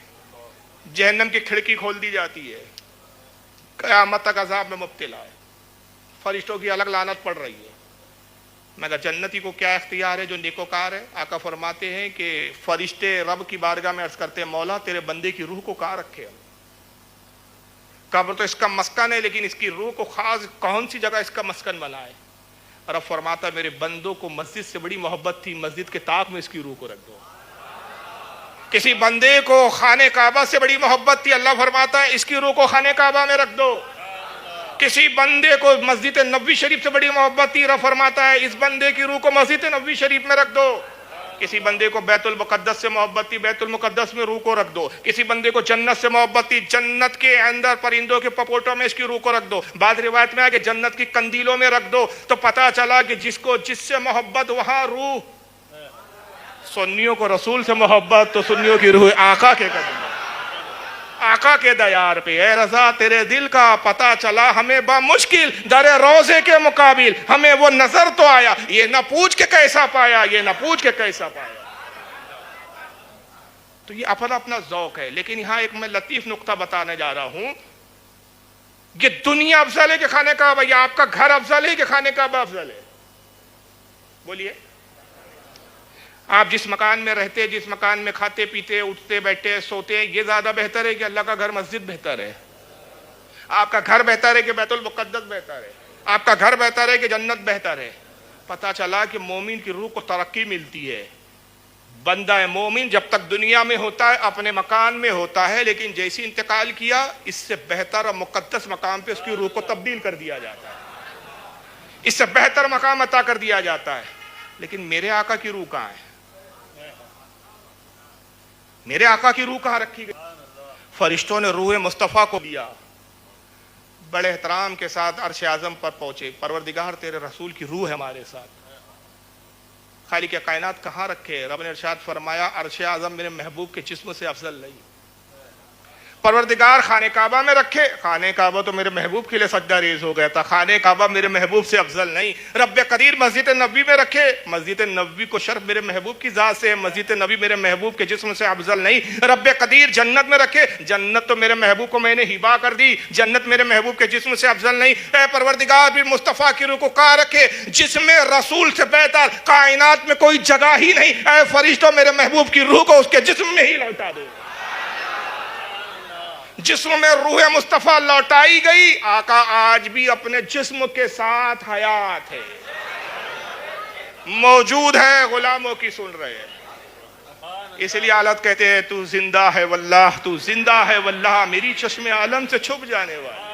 جہنم کی کھڑکی کھول دی جاتی ہے، قیامت تک عذاب میں مبتلا ہے، فرشتوں کی الگ لعنت پڑ رہی ہے۔ مگر جنتی کو کیا اختیار ہے جو نیکوکار ہے؟ آقا فرماتے ہیں کہ فرشتے رب کی بارگاہ میں عرض کرتے ہیں مولا تیرے بندے کی روح کو کہاں رکھے ہم؟ قبر تو اس کا مسکن ہے، لیکن اس کی روح کو خاص کون سی جگہ اس کا مسکن بنائے؟ رب فرماتا ہے میرے بندوں کو مسجد سے بڑی محبت تھی، مسجد کے طاق میں اس کی روح کو رکھ دو۔ کسی بندے کو خانہ کعبہ سے بڑی محبت تھی، اللہ فرماتا ہے اس کی روح کو خانہ کعبہ میں رکھ دو۔ کسی بندے کو مسجد نبوی شریف سے بڑی محبت تھی، رب فرماتا ہے اس بندے کی روح کو مسجد نبوی شریف میں رکھ دو۔ کسی بندے کو بیت المقدس سے محبت تھی، بیت المقدس میں روح کو رکھ دو۔ کسی بندے کو جنت سے محبت تھی، جنت کے اندر پرندوں کے پپوٹوں میں اس کی روح کو رکھ دو۔ بعض روایت میں ہے کہ جنت کی قندیلوں میں رکھ دو۔ تو پتہ چلا کہ جس کو جس سے محبت وہاں روح۔ سنیوں کو رسول سے محبت تو سنیوں کی روح آقا کے قدم۔ آقا کے دیار پہ، اے رضا تیرے دل کا پتہ چلا ہمیں بمشکل در روزے کے مقابل، ہمیں وہ نظر تو آیا، یہ نہ پوچھ کے کیسا پایا، یہ نہ پوچھ کے کیسا پایا۔ تو یہ اپنا اپنا ذوق ہے، لیکن یہاں ایک میں لطیف نقطہ بتانے جا رہا ہوں، یہ دنیا افضل ہے کہ خانہ کعبہ، یا آپ کا گھر افضل ہے کہ خانہ کعبہ افضل ہے؟ بولیے۔ آپ جس مکان میں رہتے، جس مکان میں کھاتے پیتے اٹھتے بیٹھتے سوتے ہیں، یہ زیادہ بہتر ہے کہ اللہ کا گھر مسجد بہتر ہے؟ آپ کا گھر بہتر ہے کہ بیت المقدس بہتر ہے؟ آپ کا گھر بہتر ہے کہ جنت بہتر ہے؟ پتہ چلا کہ مومن کی روح کو ترقی ملتی ہے۔ بندہ مومن جب تک دنیا میں ہوتا ہے اپنے مکان میں ہوتا ہے، لیکن جیسی انتقال کیا اس سے بہتر اور مقدس مقام پہ اس کی روح کو تبدیل کر دیا جاتا ہے، اس سے بہتر مقام عطا کر دیا جاتا ہے۔ لیکن میرے آقا کی روح کہاں ہے؟ میرے آقا کی روح کہاں رکھی گئی؟ فرشتوں نے روح مصطفیٰ کو دیا، بڑے احترام کے ساتھ عرش اعظم پر پہنچے، پروردگار تیرے رسول کی روح ہے ہمارے ساتھ۔ خالق کائنات کہاں رکھے؟ رب نے ارشاد فرمایا عرش اعظم میرے محبوب کے جسم سے افضل نہیں۔ پروردگار خانہ کعبہ میں رکھے، خانہ کعبہ تو میرے محبوب کے لیے سجدہ ریز ہو گیا تھا، خانہ کعبہ میرے محبوب سے افضل نہیں۔ رب قدیر مسجد نبوی میں رکھے، مسجد نبوی کو شرف میرے محبوب کی ذات سے ہے، مسجد نبوی میرے محبوب کے جسم سے افضل نہیں۔ رب قدیر جنت میں رکھے، جنت تو میرے محبوب کو میں نے ہبا کر دی، جنت میرے محبوب کے جسم سے افضل نہیں۔ اے پروردگار بھی مصطفیٰ کی روح کو کہاں رکھے؟ جسم رسول سے بہتر کائنات میں کوئی جگہ ہی نہیں، اے فرشتوں میرے محبوب کی روح کو اس کے جسم میں ہی لوٹا دو۔ جسم میں روح مصطفیٰ لوٹائی گئی، آقا آج بھی اپنے جسم کے ساتھ حیات ہے، موجود ہے، غلاموں کی سن رہے ہیں۔ اس لیے حالت کہتے ہیں تو زندہ ہے واللہ، تو زندہ ہے واللہ، میری چشم عالم سے چھپ جانے والا۔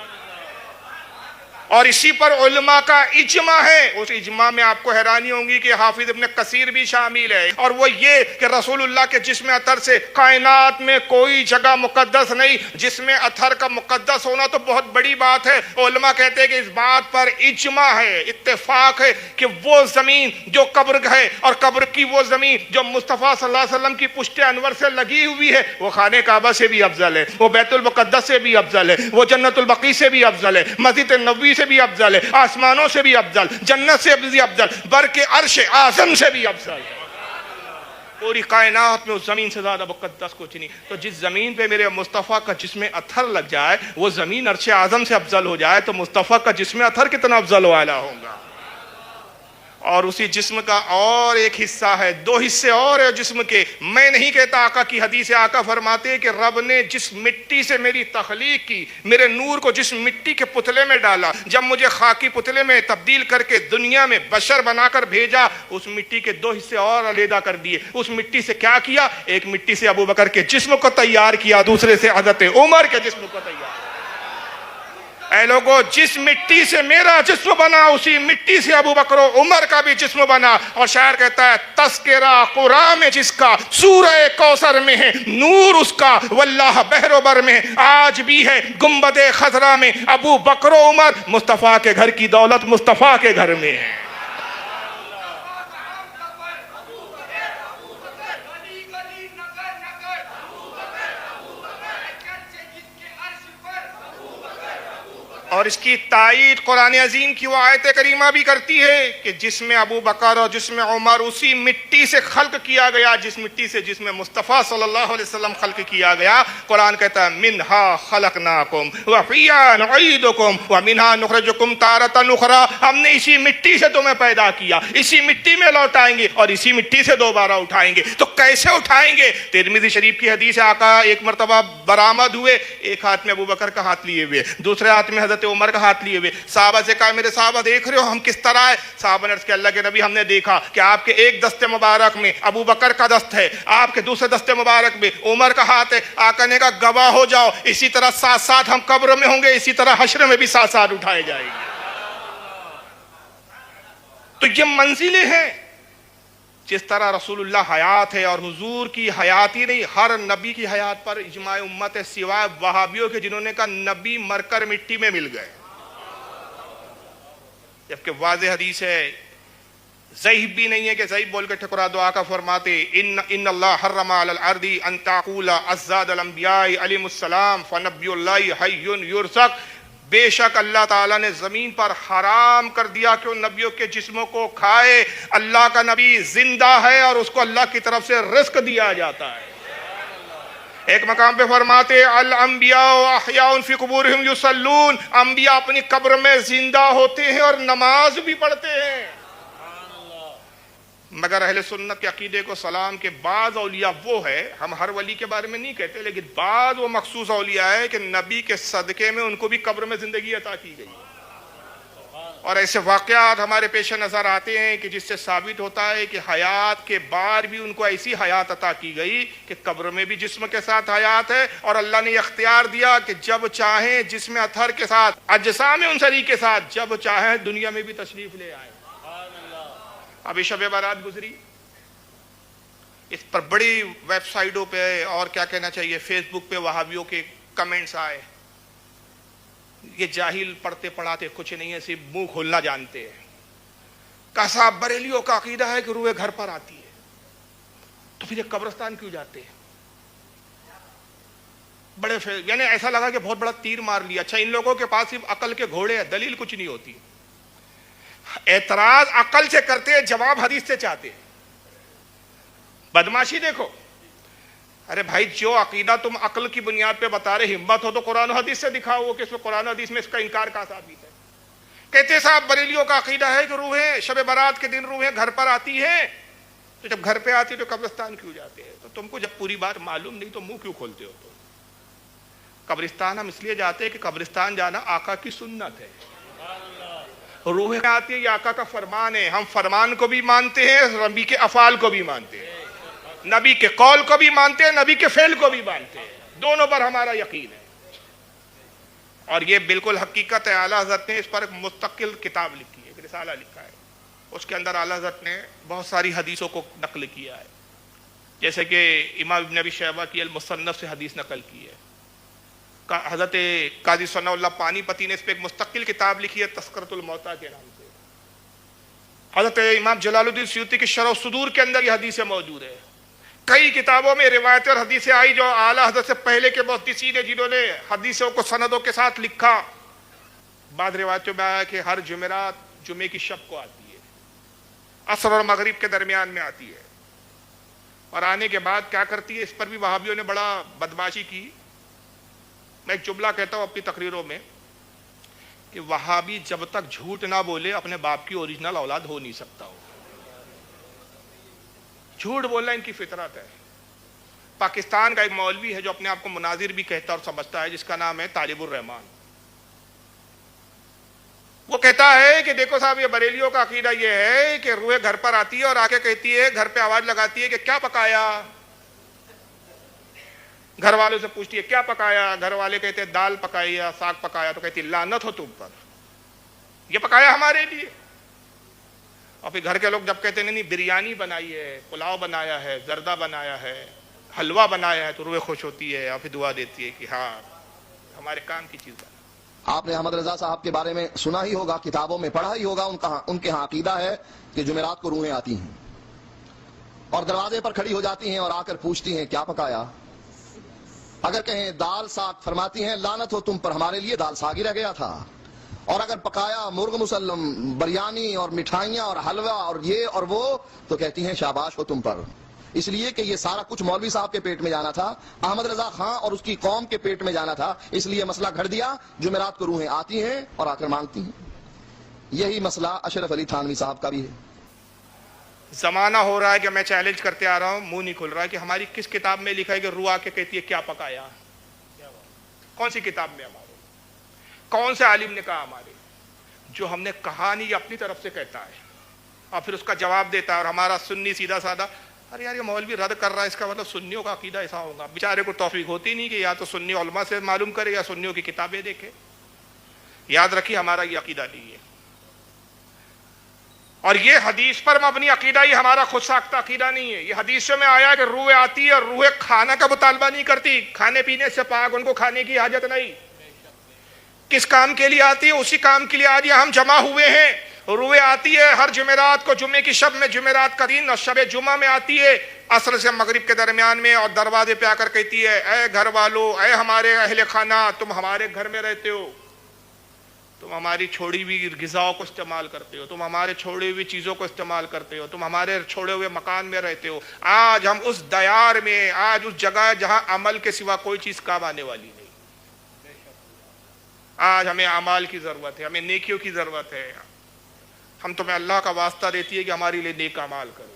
اور اسی پر علماء کا اجماع ہے، اس اجماع میں آپ کو حیرانی ہوں گی کہ حافظ ابن کثیر بھی شامل ہے، اور وہ یہ کہ رسول اللہ کے جسم اطہر سے کائنات میں کوئی جگہ مقدس نہیں۔ جسم اطہر کا مقدس ہونا تو بہت بڑی بات ہے، علماء کہتے ہیں کہ اس بات پر اجماع ہے، اتفاق ہے کہ وہ زمین جو قبر ہے اور قبر کی وہ زمین جو مصطفیٰ صلی اللہ علیہ وسلم کی پشت انور سے لگی ہوئی ہے، وہ خانہ کعبہ سے بھی افضل ہے، وہ بیت المقدس سے بھی افضل ہے، وہ جنت البقیع سے بھی افضل ہے، مسجد نبوی سے بھی افضل ہے، آسمانوں سے بھی افضل، جنت سے بھی افضل، برق عرش اعظم سے بھی افضل ہے۔ پوری کائنات میں اس زمین سے زیادہ مقدس کچھ نہیں۔ تو جس زمین پہ میرے مصطفیٰ کا جسم اطہر لگ جائے، وہ زمین عرش اعظم سے افضل ہو جائے، تو مصطفیٰ کا جسم اطہر کتنا افضل والا ہوگا۔ اور اسی جسم کا اور ایک حصہ ہے، دو حصے اور ہیں جسم کے، میں نہیں کہتا، آقا کی حدیث ہے، آقا فرماتے ہیں کہ رب نے جس مٹی سے میری تخلیق کی، میرے نور کو جس مٹی کے پتلے میں ڈالا، جب مجھے خاکی پتلے میں تبدیل کر کے دنیا میں بشر بنا کر بھیجا، اس مٹی کے دو حصے اور علیحدہ کر دیے۔ اس مٹی سے کیا کیا؟ ایک مٹی سے ابو بکر کے جسم کو تیار کیا، دوسرے سے حضرت عمر کے جسم کو تیار کیا۔ اے لوگو، جس مٹی سے میرا جسم بنا اسی مٹی سے ابو بکر و عمر کا بھی جسم بنا۔ اور شاعر کہتا ہے تذکرہ قرآن میں جس کا سورہ کوثر میں ہے، نور اس کا واللہ بحر و بر میں، آج بھی ہے گنبد خضرا میں ابو بکر و عمر، مصطفیٰ کے گھر کی دولت مصطفیٰ کے گھر میں ہے۔ اور اس کی تائید قرآن عظیم کی وہ آیت کریمہ بھی کرتی ہے کہ جس میں ابو بکر اور جس میں عمر اسی مٹی سے خلق کیا گیا، جس مٹی سے جس میں مصطفیٰ صلی اللہ علیہ وسلم خلق کیا گیا۔ قرآن کہتا ہے منہا خلقناکم وفیہا نعیدکم ومنہا نخرجکم تارۃ اخری، ہم نے اسی مٹی سے تمہیں پیدا کیا، اسی مٹی میں لوٹائیں گے اور اسی مٹی سے دوبارہ اٹھائیں گے۔ تو کیسے اٹھائیں گے؟ ترمذی شریف کی حدیث ہے، آقا ایک مرتبہ برآمد ہوئے، ایک ہاتھ میں ابو بکر کا ہاتھ لیے ہوئے، دوسرے ہاتھ میں حضرت عمر کا ہاتھ لیے ہوئے۔ صحابہ سے کہا میرے صحابہ دیکھ رہے ہو ہم کس طرح ہے؟ صحابہ نے عرض کیا اللہ کے نبی ہم نے دیکھا کہ آپ کے ایک دست مبارک میں ابو بکر کا دست ہے، آپ کے دوسرے دست مبارک میں عمر کا ہاتھ ہے۔ آقا نے کہا گواہ ہو جاؤ، اسی طرح ساتھ ساتھ ہم قبر میں ہوں گے، اسی طرح حشر میں بھی ساتھ ساتھ اٹھائے جائیں گے۔ تو یہ منزلیں ہیں۔ جس طرح رسول اللہ حیات ہے اور حضور کی حیات ہی نہیں، ہر نبی کی حیات پر اجماع امت ہے سوائے وہابیوں کے جنہوں نے کہا نبی مر کر مٹی میں مل گئے، جبکہ واضح حدیث ہے ضعیف بھی نہیں ہے کہ ضعیف بول کے ٹھکرا دو. آقا فرماتے ان اللہ حرم علی الارض ان تقول ازداد الانبیاء علیہم السلام فنبی اللہ حی یرزق. بے شک اللہ تعالیٰ نے زمین پر حرام کر دیا کہ ان نبیوں کے جسموں کو کھائے. اللہ کا نبی زندہ ہے اور اس کو اللہ کی طرف سے رزق دیا جاتا ہے. ایک مقام پہ فرماتے الانبیاء احیاء فی قبورہم یصلون. انبیاء اپنی قبر میں زندہ ہوتے ہیں اور نماز بھی پڑھتے ہیں. مگر اہل سنت کے عقیدے کو سلام کے بعض اولیاء وہ ہے، ہم ہر ولی کے بارے میں نہیں کہتے، لیکن بعض وہ مخصوص اولیاء ہے کہ نبی کے صدقے میں ان کو بھی قبر میں زندگی عطا کی گئی. اور ایسے واقعات ہمارے پیش نظر آتے ہیں کہ جس سے ثابت ہوتا ہے کہ حیات کے بعد بھی ان کو ایسی حیات عطا کی گئی کہ قبر میں بھی جسم کے ساتھ حیات ہے، اور اللہ نے اختیار دیا کہ جب چاہیں جسم اطہر کے ساتھ، اجسام انصری کے ساتھ، جب چاہیں دنیا میں بھی تشریف لے آئیں. ابھی شب بارات گزری، اس پر بڑی ویب سائٹوں پہ اور کیا کہنا چاہیے فیس بک پہ وہابیوں کے کمنٹس آئے، یہ جاہل پڑھتے پڑھاتے کچھ نہیں ہے، صرف منہ کھولنا جانتے ہیں. کہا صاحب بریلیوں کا عقیدہ ہے کہ روح گھر پر آتی ہے، تو پھر یہ قبرستان کیوں جاتے ہیں؟ بڑے یعنی ایسا لگا کہ بہت بڑا تیر مار لیا. اچھا ان لوگوں کے پاس صرف عقل کے گھوڑے ہیں، دلیل کچھ نہیں ہوتی. اعتراض عقل سے کرتے ہیں، جواب حدیث سے چاہتے ہیں. بدماشی دیکھو. ارے بھائی جو عقیدہ تم عقل کی بنیاد پہ بتا رہے، ہمت ہو تو قرآن و حدیث سے دکھاؤ کہ اس میں قرآن و حدیث میں اس کا انکار کا ثابت ہے. کہتے صاحب بریلیوں کا عقیدہ ہے کہ روحیں شب برات کے دن روحیں گھر پر آتی ہیں، تو جب گھر پہ آتی تو قبرستان کیوں جاتے ہیں؟ تو تم کو جب پوری بات معلوم نہیں تو منہ کیوں کھولتے ہو؟ تو قبرستان ہم اس لیے جاتے ہیں کہ قبرستان جانا آقا کی سنت ہے. روحیں آتی ہے، یہ آقا کا فرمان ہے. ہم فرمان کو بھی مانتے ہیں، نبی کے افعال کو بھی مانتے ہیں، نبی کے قول کو بھی مانتے ہیں، نبی کے فعل کو بھی مانتے ہیں. دونوں پر ہمارا یقین ہے. اور یہ بالکل حقیقت ہے. اعلیٰ حضرت نے اس پر ایک مستقل کتاب لکھی ہے، ایک رسالہ لکھا ہے. اس کے اندر اعلیٰ حضرت نے بہت ساری حدیثوں کو نقل کیا ہے، جیسے کہ امام ابن ابی شیبہ کی المصنف سے حدیث نقل کی ہے. حضرت قاضی ثناء اللہ پانی پتی نے اس پہ ایک مستقل کتاب لکھی ہے تذکرۃ الموتیٰ کے نام سے. حضرت امام جلال الدین سیوطی کی شرح الصدور کے اندر یہ حدیثیں موجود ہے. کئی کتابوں میں روایتیں اور حدیثیں آئی جو اعلیٰ حضرت سے پہلے کے محدثین ہیں جنہوں نے حدیثوں کو سندوں کے ساتھ لکھا. بعض روایتوں میں آیا کہ ہر جمعرات جمعے کی شب کو آتی ہے، عصر اور مغرب کے درمیان میں آتی ہے. اور آنے کے بعد کیا کرتی ہے، اس پر بھی وہابیوں نے بڑا بدماشی کی. میں ایک جملہ کہتا ہوں اپنی تقریروں میں کہ وہابی جب تک جھوٹ نہ بولے اپنے باپ کی اوریجنل اولاد ہو نہیں سکتا ہو. جھوٹ بولنا ان کی فطرت ہے. پاکستان کا ایک مولوی ہے جو اپنے آپ کو مناظر بھی کہتا اور سمجھتا ہے، جس کا نام ہے طالب الرحمان. وہ کہتا ہے کہ دیکھو صاحب یہ بریلیوں کا عقیدہ یہ ہے کہ روح گھر پر آتی ہے اور آ کے کہتی ہے، گھر پہ آواز لگاتی ہے کہ کیا پکایا. گھر والوں سے پوچھتی ہے کیا پکایا، گھر والے کہتے ہیں دال پکائی یا ساگ پکایا، تو کہتی لعنت ہو تم پر، یہ پکایا ہمارے لیے. اور پھر گھر کے لوگ جب کہتے ہیں نہیں بریانی بنائی ہے، پلاؤ بنایا ہے، زردہ بنایا ہے، حلوہ بنایا ہے، تو روح خوش ہوتی ہے اور پھر دعا دیتی ہے کہ ہاں ہمارے کام کی چیز بنا. آپ نے احمد رضا صاحب کے بارے میں سنا ہی ہوگا، کتابوں میں پڑھا ہی ہوگا. ان کے ہاں عقیدہ ہے کہ جمعرات کو روحیں آتی ہیں اور دروازے پر کھڑی ہو جاتی ہیں اور آ کر پوچھتی ہیں کیا پکایا. اگر کہیں دال ساگ، فرماتی ہیں لعنت ہو تم پر، ہمارے لیے دال ساگ ہی رہ گیا تھا. اور اگر پکایا مرغ مسلم، بریانی اور مٹھائیاں اور حلوہ اور یہ اور وہ، تو کہتی ہیں شاباش ہو تم پر. اس لیے کہ یہ سارا کچھ مولوی صاحب کے پیٹ میں جانا تھا، احمد رضا خان اور اس کی قوم کے پیٹ میں جانا تھا. اس لیے مسئلہ گھڑ دیا، جمعرات کو روحیں آتی ہیں اور آ کر مانگتی ہیں. یہی مسئلہ اشرف علی تھانوی صاحب کا بھی ہے. زمانہ ہو رہا ہے کہ میں چیلنج کرتے آ رہا ہوں، منہ نہیں کھل رہا ہے کہ ہماری کس کتاب میں لکھا ہے کہ روح آ کے کہتی ہے کیا پکایا. کون سی کتاب میں ہمارے، کون سے عالم نے کہا ہمارے؟ جو ہم نے کہا نہیں، یہ اپنی طرف سے کہتا ہے اور پھر اس کا جواب دیتا ہے. اور ہمارا سنی سیدھا سادہ ارے یار یہ مولوی رد کر رہا ہے، اس کا مطلب سنیوں کا عقیدہ ایسا ہوگا. بیچارے کو توفیق ہوتی نہیں کہ یا تو سنی علماء سے معلوم کرے یا سنیوں کی کتابیں دیکھے. یاد رکھیے ہمارا یہ عقیدہ نہیں ہے، اور یہ حدیث پر مبنی عقیدہ، یہ ہمارا خود ساختہ عقیدہ نہیں ہے. یہ حدیثوں میں آیا کہ روح آتی ہے اور روح کھانا کا مطالبہ نہیں کرتی، کھانے پینے سے پاک، ان کو کھانے کی حاجت نہیں. کس کام کے لیے آتی ہے؟ اسی کام کے لیے آج ہم جمع ہوئے ہیں. روئے آتی ہے ہر جمعرات کو، جمعے کی شب میں، جمعرات کا دن، اور شب جمعہ میں آتی ہے عصر سے مغرب کے درمیان میں، اور دروازے پہ آ کر کہتی ہے اے گھر والو، اے ہمارے اہل خانہ، تم ہمارے گھر میں رہتے ہو، تم ہماری چھوڑی ہوئی غذاؤں کو استعمال کرتے ہو، تم ہمارے چھوڑی ہوئی چیزوں کو استعمال کرتے ہو، تم ہمارے چھوڑے ہوئے مکان میں رہتے ہو۔ آج ہم اس دیار میں، آج اس جگہ جہاں عمل کے سوا کوئی چیز کام آنے والی نہیں، آج ہمیں اعمال کی ضرورت ہے، ہمیں نیکیوں کی ضرورت ہے۔ ہم تمہیں اللہ کا واسطہ دیتی ہے کہ ہمارے لیے نیک اعمال کرو۔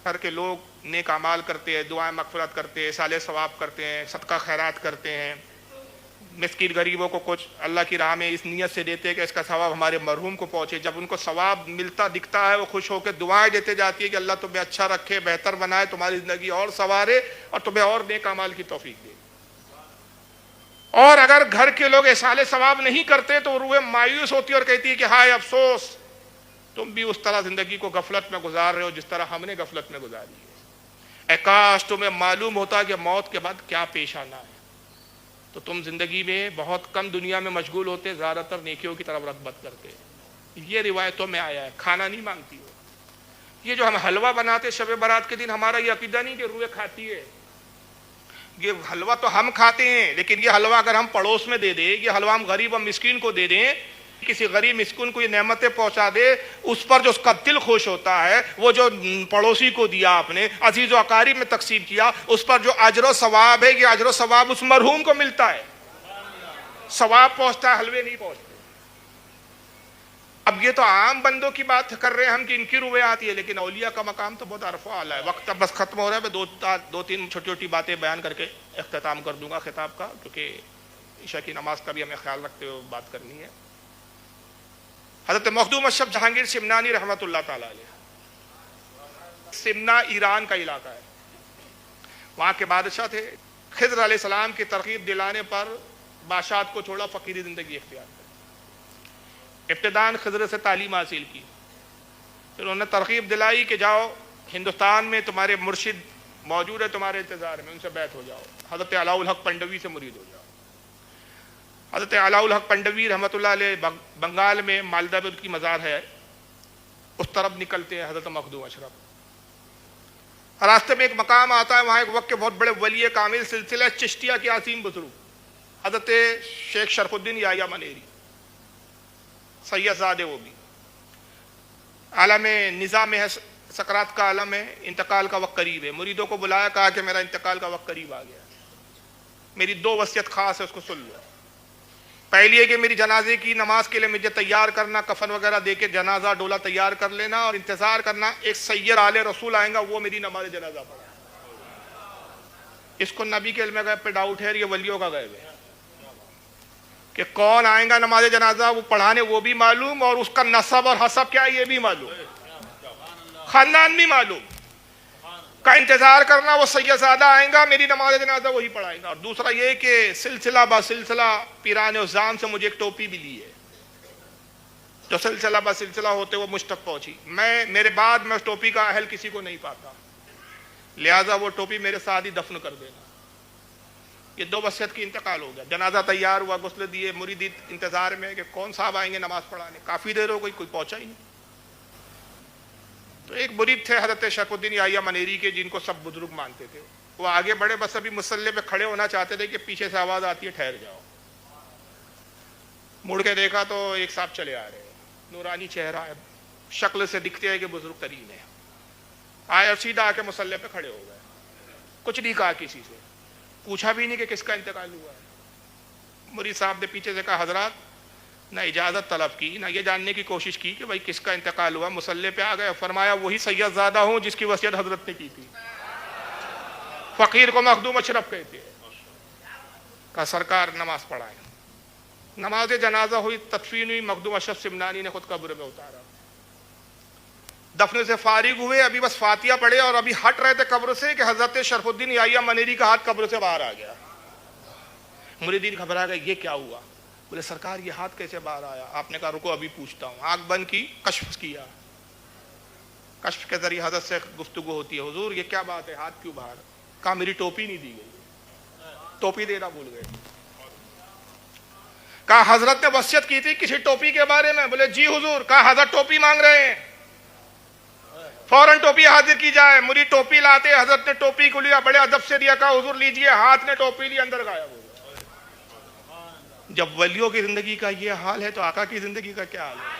گھر کے لوگ نیک اعمال کرتے ہیں، دعائیں مغفرت کرتے ہیں، اصالہ ثواب کرتے ہیں، صدقہ خیرات کرتے ہیں، مسکین غریبوں کو کچھ اللہ کی راہ میں اس نیت سے دیتے ہیں کہ اس کا ثواب ہمارے مرحوم کو پہنچے۔ جب ان کو ثواب ملتا دکھتا ہے وہ خوش ہو کے دعائیں دیتے جاتی ہے کہ اللہ تمہیں اچھا رکھے، بہتر بنائے، تمہاری زندگی اور سنوارے، اور تمہیں اور نیک اعمال کی توفیق دے۔ اور اگر گھر کے لوگ اصالہ ثواب نہیں کرتے تو روح مایوس ہوتی ہے اور کہتی ہے کہ ہائے افسوس، تم بھی اس طرح زندگی کو غفلت میں گزار رہے ہو جس طرح ہم نے غفلت میں گزاری ہے۔ اے کاش تمہیں معلوم ہوتا کہ موت کے بعد کیا پیش آنا ہے، تو تم زندگی میں بہت کم دنیا میں مشغول ہوتے، زیادہ تر نیکیوں کی طرف رغبت کرتے۔ یہ روایتوں میں آیا ہے، کھانا نہیں مانگتی ہو۔ یہ جو ہم حلوہ بناتے شب برات کے دن، ہمارا یہ عقیدہ نہیں کہ روح کھاتی ہے، یہ حلوہ تو ہم کھاتے ہیں، لیکن یہ حلوہ اگر ہم پڑوس میں دے دیں، یہ حلوہ ہم غریب اور مسکین کو دے دیں، کسی غریب مسکین کو یہ نعمتیں پہنچا دے، اس پر جو اس کا دل خوش ہوتا ہے، وہ جو پڑوسی کو دیا آپ نے، عزیز و اقارب میں تقسیم کیا، اس پر جو اجر و ثواب ہے، یہ اجر و ثواب اس مرحوم کو ملتا ہے، ثواب پہنچتا ہے، حلوے نہیں پہنچتے۔ اب یہ تو عام بندوں کی بات کر رہے ہیں ہم کہ ان کی روحیں آتی ہے، لیکن اولیاء کا مقام تو بہت عرف و اعلیٰ ہے۔ وقت اب بس ختم ہو رہا ہے، میں دو تین چھوٹی چھوٹی باتیں بیان کر کے اختتام کر دوں گا خطاب کا، کیونکہ عشاء کی نماز کا بھی ہمیں خیال رکھتے ہوئے بات کرنی ہے۔ حضرت مخدوم اشرف جہانگیر سمنانی رحمۃ اللہ تعالیٰ علیہ، سمنا ایران کا علاقہ ہے، وہاں کے بادشاہ تھے۔ خضر علیہ السلام کی ترغیب دلانے پر بادشاہت کو چھوڑا، فقیری زندگی اختیار کی۔ ابتداً خضر سے تعلیم حاصل کی، پھر انہوں نے ترغیب دلائی کہ جاؤ ہندوستان میں تمہارے مرشد موجود ہے تمہارے انتظار میں، ان سے بیعت ہو جاؤ، حضرت علاء الحق پنڈوی سے مرید ہو جاؤ۔ حضرت علاء الحق پنڈوی رحمۃ اللہ علیہ بنگال میں مالدہ میں ان کی مزار ہے، اس طرف نکلتے ہیں حضرت مخدوم اشرف۔ راستے میں ایک مقام آتا ہے، وہاں ایک وقت کے بہت بڑے ولی کامل سلسلہ چشتیہ کے عظیم بزرگ حضرت شیخ شرف الدین یحییٰ منیری سید زادے، وہ بھی عالم نظام ہے، سکرات کا عالم ہے، انتقال کا وقت قریب ہے۔ مریدوں کو بلایا، کہا کہ میرا انتقال کا وقت قریب آ گیا، میری دو وصیت خاص ہے، اس کو سن لو۔ پہلی ہے کہ میری جنازے کی نماز کے لیے مجھے تیار کرنا، کفن وغیرہ دے کے جنازہ ڈولہ تیار کر لینا، اور انتظار کرنا ایک سید آل رسول آئیں گا، وہ میری نماز جنازہ پڑھے۔ اس کو نبی کے علم غیب پہ ڈاؤٹ ہے، یہ ولیوں کا غیب ہے کہ کون آئیں گا نماز جنازہ، وہ پڑھانے وہ بھی معلوم، اور اس کا نسب اور حسب کیا ہے یہ بھی معلوم، خاندان بھی معلوم، کا انتظار کرنا، وہ سید زادہ آئیں گا، میری نماز جنازہ وہی پڑھائیں گا۔ اور دوسرا یہ کہ سلسلہ با سلسلہ پیران عظام سے مجھے ایک ٹوپی ملی ہے، جو سلسلہ با سلسلہ ہوتے وہ مجھ تک پہنچی، میرے بعد میں اس ٹوپی کا اہل کسی کو نہیں پاتا، لہٰذا وہ ٹوپی میرے ساتھ ہی دفن کر دینا۔ یہ دو وصیت کی انتقال ہو گیا، جنازہ تیار ہوا، غسل دیے، مرید انتظار میں کہ کون صاحب آئیں گے نماز پڑھانے، کافی دیر ہو گئی، کوئی پہنچا ہی نہیں۔ تو ایک مرید تھے حضرت شرف الدین یحییٰ منیری کے، جن کو سب بزرگ مانتے تھے، وہ آگے بڑھے، بس ابھی مصلی پہ کھڑے ہونا چاہتے تھے کہ پیچھے سے آواز آتی ہے ٹھہر جاؤ۔ مڑ کے دیکھا تو ایک صاحب چلے آ رہے ہیں، نورانی چہرہ ہے، شکل سے دکھتے ہیں کہ بزرگ ترین ہے، آئے اور سیدھا آ کے مصلی پہ کھڑے ہو گئے، کچھ نہیں کہا کسی سے، پوچھا بھی نہیں کہ کس کا انتقال ہوا ہے۔ مرید صاحب نے پیچھے سے کہا حضرات، نہ اجازت طلب کی، نہ یہ جاننے کی کوشش کی کہ بھائی کس کا انتقال ہوا، مصلی پہ آ گئے، فرمایا وہی سید زادہ ہوں جس کی وصیت حضرت نے کی تھی، فقیر کو مخدوم اشرف کہتے ہیں۔ کہا سرکار نماز پڑھائے، نماز جنازہ ہوئی، تدفین ہوئی، مخدوم اشرف سمنانی نے خود قبر میں اتارا، دفن سے فارغ ہوئے، ابھی بس فاتحہ پڑھے اور ابھی ہٹ رہے تھے قبر سے کہ حضرت شرف الدین یحییٰ منیری کا ہاتھ قبر سے باہر آ گیا۔ مریدین گھبرا گئے، یہ کیا ہوا؟ بولے سرکار یہ ہاتھ کیسے باہر آیا؟ آپ نے کہا رکو ابھی پوچھتا ہوں۔ آنکھ بند کی، کشف کیا، کشف کے ذریعے حضرت سے گفتگو ہوتی ہے، حضور یہ کیا بات ہے، ہاتھ کیوں باہر؟ کہا میری ٹوپی نہیں دی گئی، ٹوپی دینا بھول گئے۔ کہا حضرت نے وصیت کی تھی کسی ٹوپی کے بارے میں؟ بولے جی حضور. کہا حضرت ٹوپی مانگ رہے ہیں، فوراً ٹوپی حاضر کی جائے. مری ٹوپی لاتے، حضرت نے ٹوپی کو لیا، بڑے ادب سے دیا، کہا حضور لیجئے. ہاتھ نے ٹوپی لی، اندر غائب ہو گیا. جب ولیوں کی زندگی کا یہ حال ہے تو آقا کی زندگی کا کیا حال ہے؟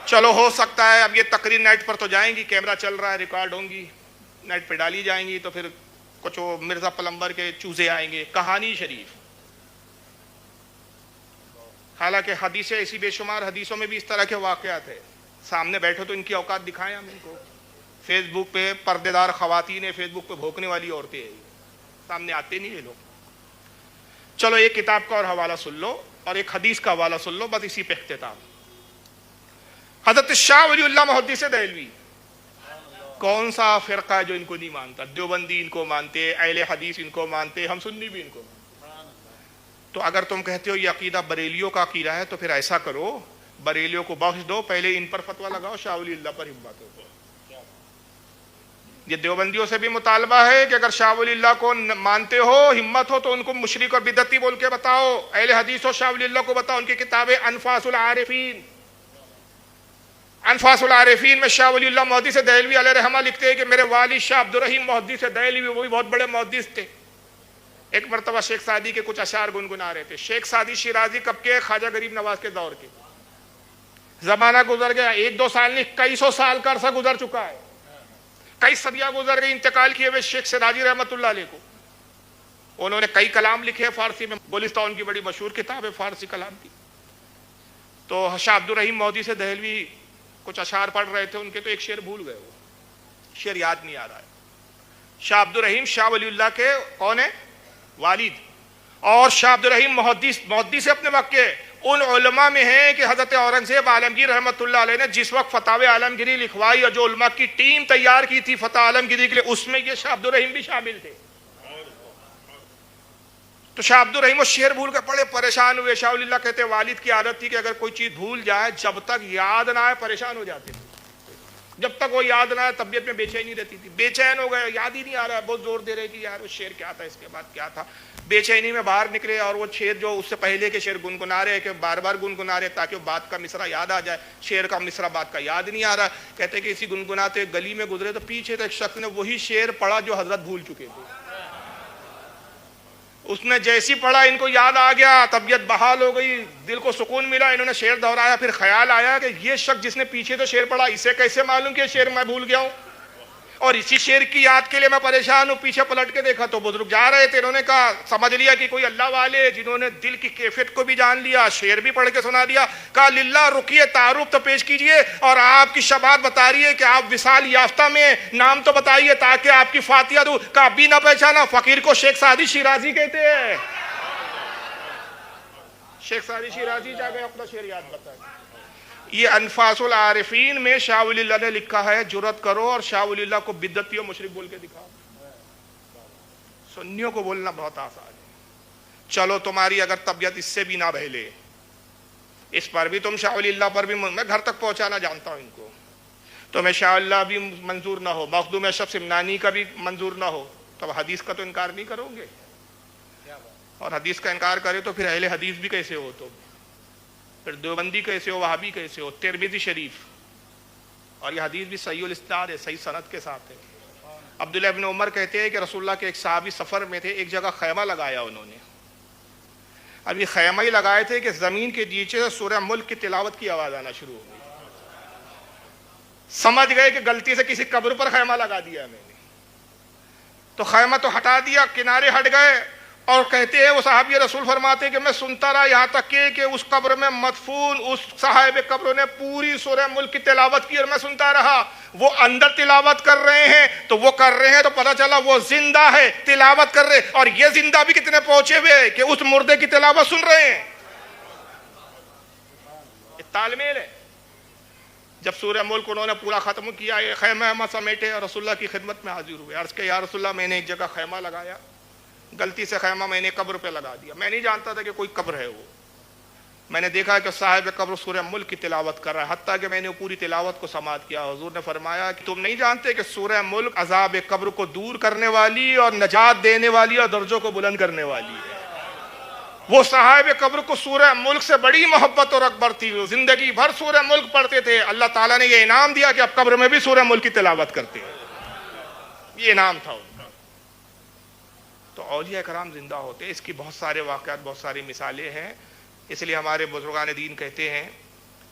چلو ہو سکتا ہے اب یہ تقریر نیٹ پر تو جائیں گی، کیمرہ چل رہا ہے، ریکارڈ ہوں گی، نیٹ پہ ڈالی جائیں گی، تو پھر کچھ وہ مرزا پلمبر کے چوزے آئیں گے. کہانی شریف. حالانکہ حدیثیں ایسی بے شمار حدیثوں میں بھی اس طرح کے واقعات ہیں. سامنے بیٹھو تو ان کی اوقات دکھائیں ہم ان کو. فیس بک پہ پردے دار خواتین ہیں، فیس بک پہ بھوکنے والی عورتیں ہیں، سامنے آتے نہیں یہ لوگ. چلو ایک کتاب کا اور حوالہ سن لو اور ایک حدیث کا حوالہ سن لو، بس اسی پہ اختتام. حضرت شاہ ولی اللہ محدث دہلوی، کون سا فرقہ ہے جو ان کو نہیں مانتا؟ دیوبندی ان کو مانتے، اہل حدیث ان کو مانتے، ہم سنی بھی ان کو مانتے. تو اگر تم کہتے ہو یہ عقیدہ بریلیوں کا عقیدہ ہے تو پھر ایسا کرو، بریلیوں کو بخش دو، پہلے ان پر فتویٰ لگاؤ، شاہ ولی اللہ پر ہمت ہو. یہ دیوبندیوں سے بھی مطالبہ ہے کہ اگر شاہ ولی اللہ کو مانتے ہو، ہمت ہو، تو ان کو مشرک اور بدعتی بول کے بتاؤ. اہل حدیث ہو، شاہ ولی اللہ کو بتاؤ. ان کی کتاب ہے انفاس العارفین. انفاس العارفین میں شاہ ولی اللہ محدث دہلوی علیہ رحمہ لکھتے ہیں کہ میرے والد شاہ عبد الرحیم محدث دہلوی، وہ بھی بہت بڑے محدث تھے. ایک مرتبہ شیخ سعدی کے کچھ اشعار گنگنا رہے تھے. شیخ سعدی شیرازی کب کے؟ خواجہ غریب نواز کے دور کے. زمانہ گزر گیا، 1-2 سال نہیں، کئی سو سال کا عرصہ گزر چکا ہے، کئی صدیاں گزر گئی انتقال کیے ہوئے شیخ سراجی رحمۃ اللہ علیہ کو. انہوں نے کئی کلام لکھے فارسی میں، گلستہ ان کی بڑی مشہور کتاب ہے فارسی کلام کی. تو شاہ عبد الرحیم محدث دہلوی کچھ اشعار پڑھ رہے تھے ان کے، تو ایک شعر بھول گئے، وہ شعر یاد نہیں آ رہا ہے. شاہ عبد الرحیم شاہ ولی اللہ کے کون ہے؟ والد. اور شاہ عبد الرحیم محدث اپنے وقت کے ان علماء میں ہیں کہ حضرت اورنگزیب عالمگیر رحمۃ اللہ علیہ نے جس وقت فتاوی عالمگیری لکھوائی اور جو علماء کی ٹیم تیار کی تھی فتح عالمگیری کے لیے، اس میں یہ شاہ عبد الرحیم بھی شامل تھے. تو شاہ عبد الرحیم وہ شعر بھول کے بڑے پریشان ہوئے. شاہ ولی اللہ کہتے والد کی عادت تھی کہ اگر کوئی چیز بھول جائے، جب تک یاد نہ آئے پریشان ہو جاتے تھے. جب تک وہ یاد نہ آئے طبیعت میں بے چینی رہتی تھی. بے چین ہو گئے، یاد ہی نہیں آ رہا ہے، بہت زور دے رہے کہ یار وہ شعر کیا تھا، اس کے بعد کیا تھا. بے چینی میں باہر نکلے اور وہ شعر جو اس سے پہلے کے شعر گنگنا رہے کہ بار بار گنگنا رہے تاکہ وہ بات کا مصرع یاد آ جائے. شعر کا مصرع بات کا یاد نہیں آ رہا. کہتے کہ اسی گنگناتے گلی میں گزرے تو پیچھے سے ایک شخص نے وہی شعر پڑھا جو حضرت بھول چکے تھے. اس نے جیسی پڑھا ان کو یاد آ گیا، طبیعت بحال ہو گئی، دل کو سکون ملا. انہوں نے شعر دہرایا، پھر خیال آیا کہ یہ شخص جس نے پیچھے تو شعر پڑھا، اسے کیسے معلوم کہ شعر میں بھول گیا ہوں، اور اسی شعر کی یاد کے لیے میں پریشان ہوں. پیچھے پلٹ کے دیکھا تو بزرگ جا رہے تھے. انہوں نے کہا، سمجھ لیا کہ کوئی اللہ والے جنہوں نے دل کی کیفیت کو بھی جان لیا، شعر بھی پڑھ کے سنا دیا. کہا للہ رکیے، تعارف تو پیش کیجئے، اور آپ کی شبات بتا رہی ہے کہ آپ وصال یافتہ میں، نام تو بتائیے تاکہ آپ کی فاتحہ دوں. کہا اب بھی نہ پہچانا؟ فقیر کو شیخ سعدی شیرازی کہتے ہیں. شیخ سعدی شیرازی جا گئے، اپنا شعر یاد بتائیں. یہ انفاس العارفین میں شاہ ولی اللہ نے لکھا ہے. جرأت کرو اور شاہ ولی اللہ کو بدعتی و مشرک بول کے دکھاؤ. سنیوں کو بولنا بہت آسان ہے. چلو تمہاری اگر طبیعت اس سے بھی نہ بہلے، اس پر بھی تم شاہ ولی اللہ پر بھی، میں گھر تک پہنچانا جانتا ہوں ان کو، تمہیں شاہ اللہ بھی منظور نہ ہو، مخدوم اشرف سمنانی کا بھی منظور نہ ہو، تو حدیث کا تو انکار نہیں کرو گے. اور حدیث کا انکار کرے تو پھر اہل حدیث بھی کیسے ہو تم؟ پھر دیوبندی کیسے ہو، وہابی کیسے ہو؟ ترمذی شریف، اور یہ حدیث بھی صحیح الاسناد ہے، صحیح سند کے ساتھ ہے. عبداللہ ابن عمر کہتے ہیں کہ رسول اللہ کے ایک صحابی سفر میں تھے، ایک جگہ خیمہ لگایا انہوں نے. اب یہ خیمہ ہی لگائے تھے کہ زمین کے نیچے سے سورہ ملک کی تلاوت کی آواز آنا شروع ہو گئی. سمجھ گئے کہ غلطی سے کسی قبر پر خیمہ لگا دیا میں نے، تو خیمہ تو ہٹا دیا، کنارے ہٹ گئے. اور کہتے ہیں وہ صحابی رسول فرماتے ہیں کہ میں سنتا رہا یہاں تک کہ اس قبر میں مدفون اس صاحب قبر نے پوری سورہ ملک کی تلاوت کی، اور میں سنتا رہا. وہ اندر تلاوت کر رہے ہیں تو وہ کر رہے ہیں تو پتہ چلا وہ زندہ ہے، تلاوت کر رہے، اور یہ زندہ بھی کتنے پہنچے ہوئے کہ اس مردے کی تلاوت سن رہے ہیں. یہ تال میل ہے. جب سورہ ملک انہوں نے پورا ختم کیا، یہ خیمہ سمیٹے اور رسول اللہ کی خدمت میں حاضر ہوئے. عرض کہ یا رسول اللہ، میں نے ایک جگہ خیمہ لگایا، غلطی سے خیمہ میں نے قبر پہ لگا دیا. میں نہیں جانتا تھا کہ کوئی قبر ہے. وہ میں نے دیکھا کہ صاحب قبر سورہ ملک کی تلاوت کر رہا ہے، حتیٰ کہ میں نے پوری تلاوت کو سماعت کیا. حضور نے فرمایا کہ تم نہیں جانتے کہ سورہ ملک عذاب قبر کو دور کرنے والی اور نجات دینے والی اور درجوں کو بلند کرنے والی ہے. وہ صاحب قبر کو سورہ ملک سے بڑی محبت اور اکبر تھی، وہ زندگی بھر سورہ ملک پڑھتے تھے، اللہ تعالیٰ نے یہ انعام دیا کہ اب قبر میں بھی سورہ ملک کی تلاوت کرتے ہیں، یہ انعام تھا ان کا۔ تو اولیاء کرام زندہ ہوتے ہیں، اس کی بہت سارے واقعات، بہت ساری مثالیں ہیں، اس لیے ہمارے بزرگان دین کہتے ہیں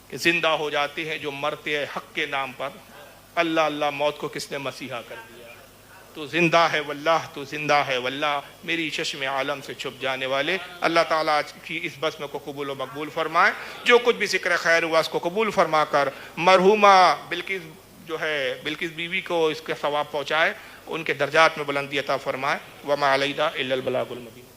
کہ زندہ ہو جاتے ہیں جو مرتے ہیں حق کے نام پر، اللہ اللہ موت کو کس نے مسیحا کر دیا، تو زندہ ہے واللہ، تو زندہ ہے واللہ، میری چشم عالم سے چھپ جانے والے۔ اللہ تعالیٰ آج کی اس بسم کو قبول و مقبول فرمائے، جو کچھ بھی ذکر خیر ہوا اس کو قبول فرما کر مرحومہ بلقیس بیوی کو اس کے ثواب پہنچائے، ان کے درجات میں بلندی عطا فرمائے۔ وما علینا الا البلاغ المبین۔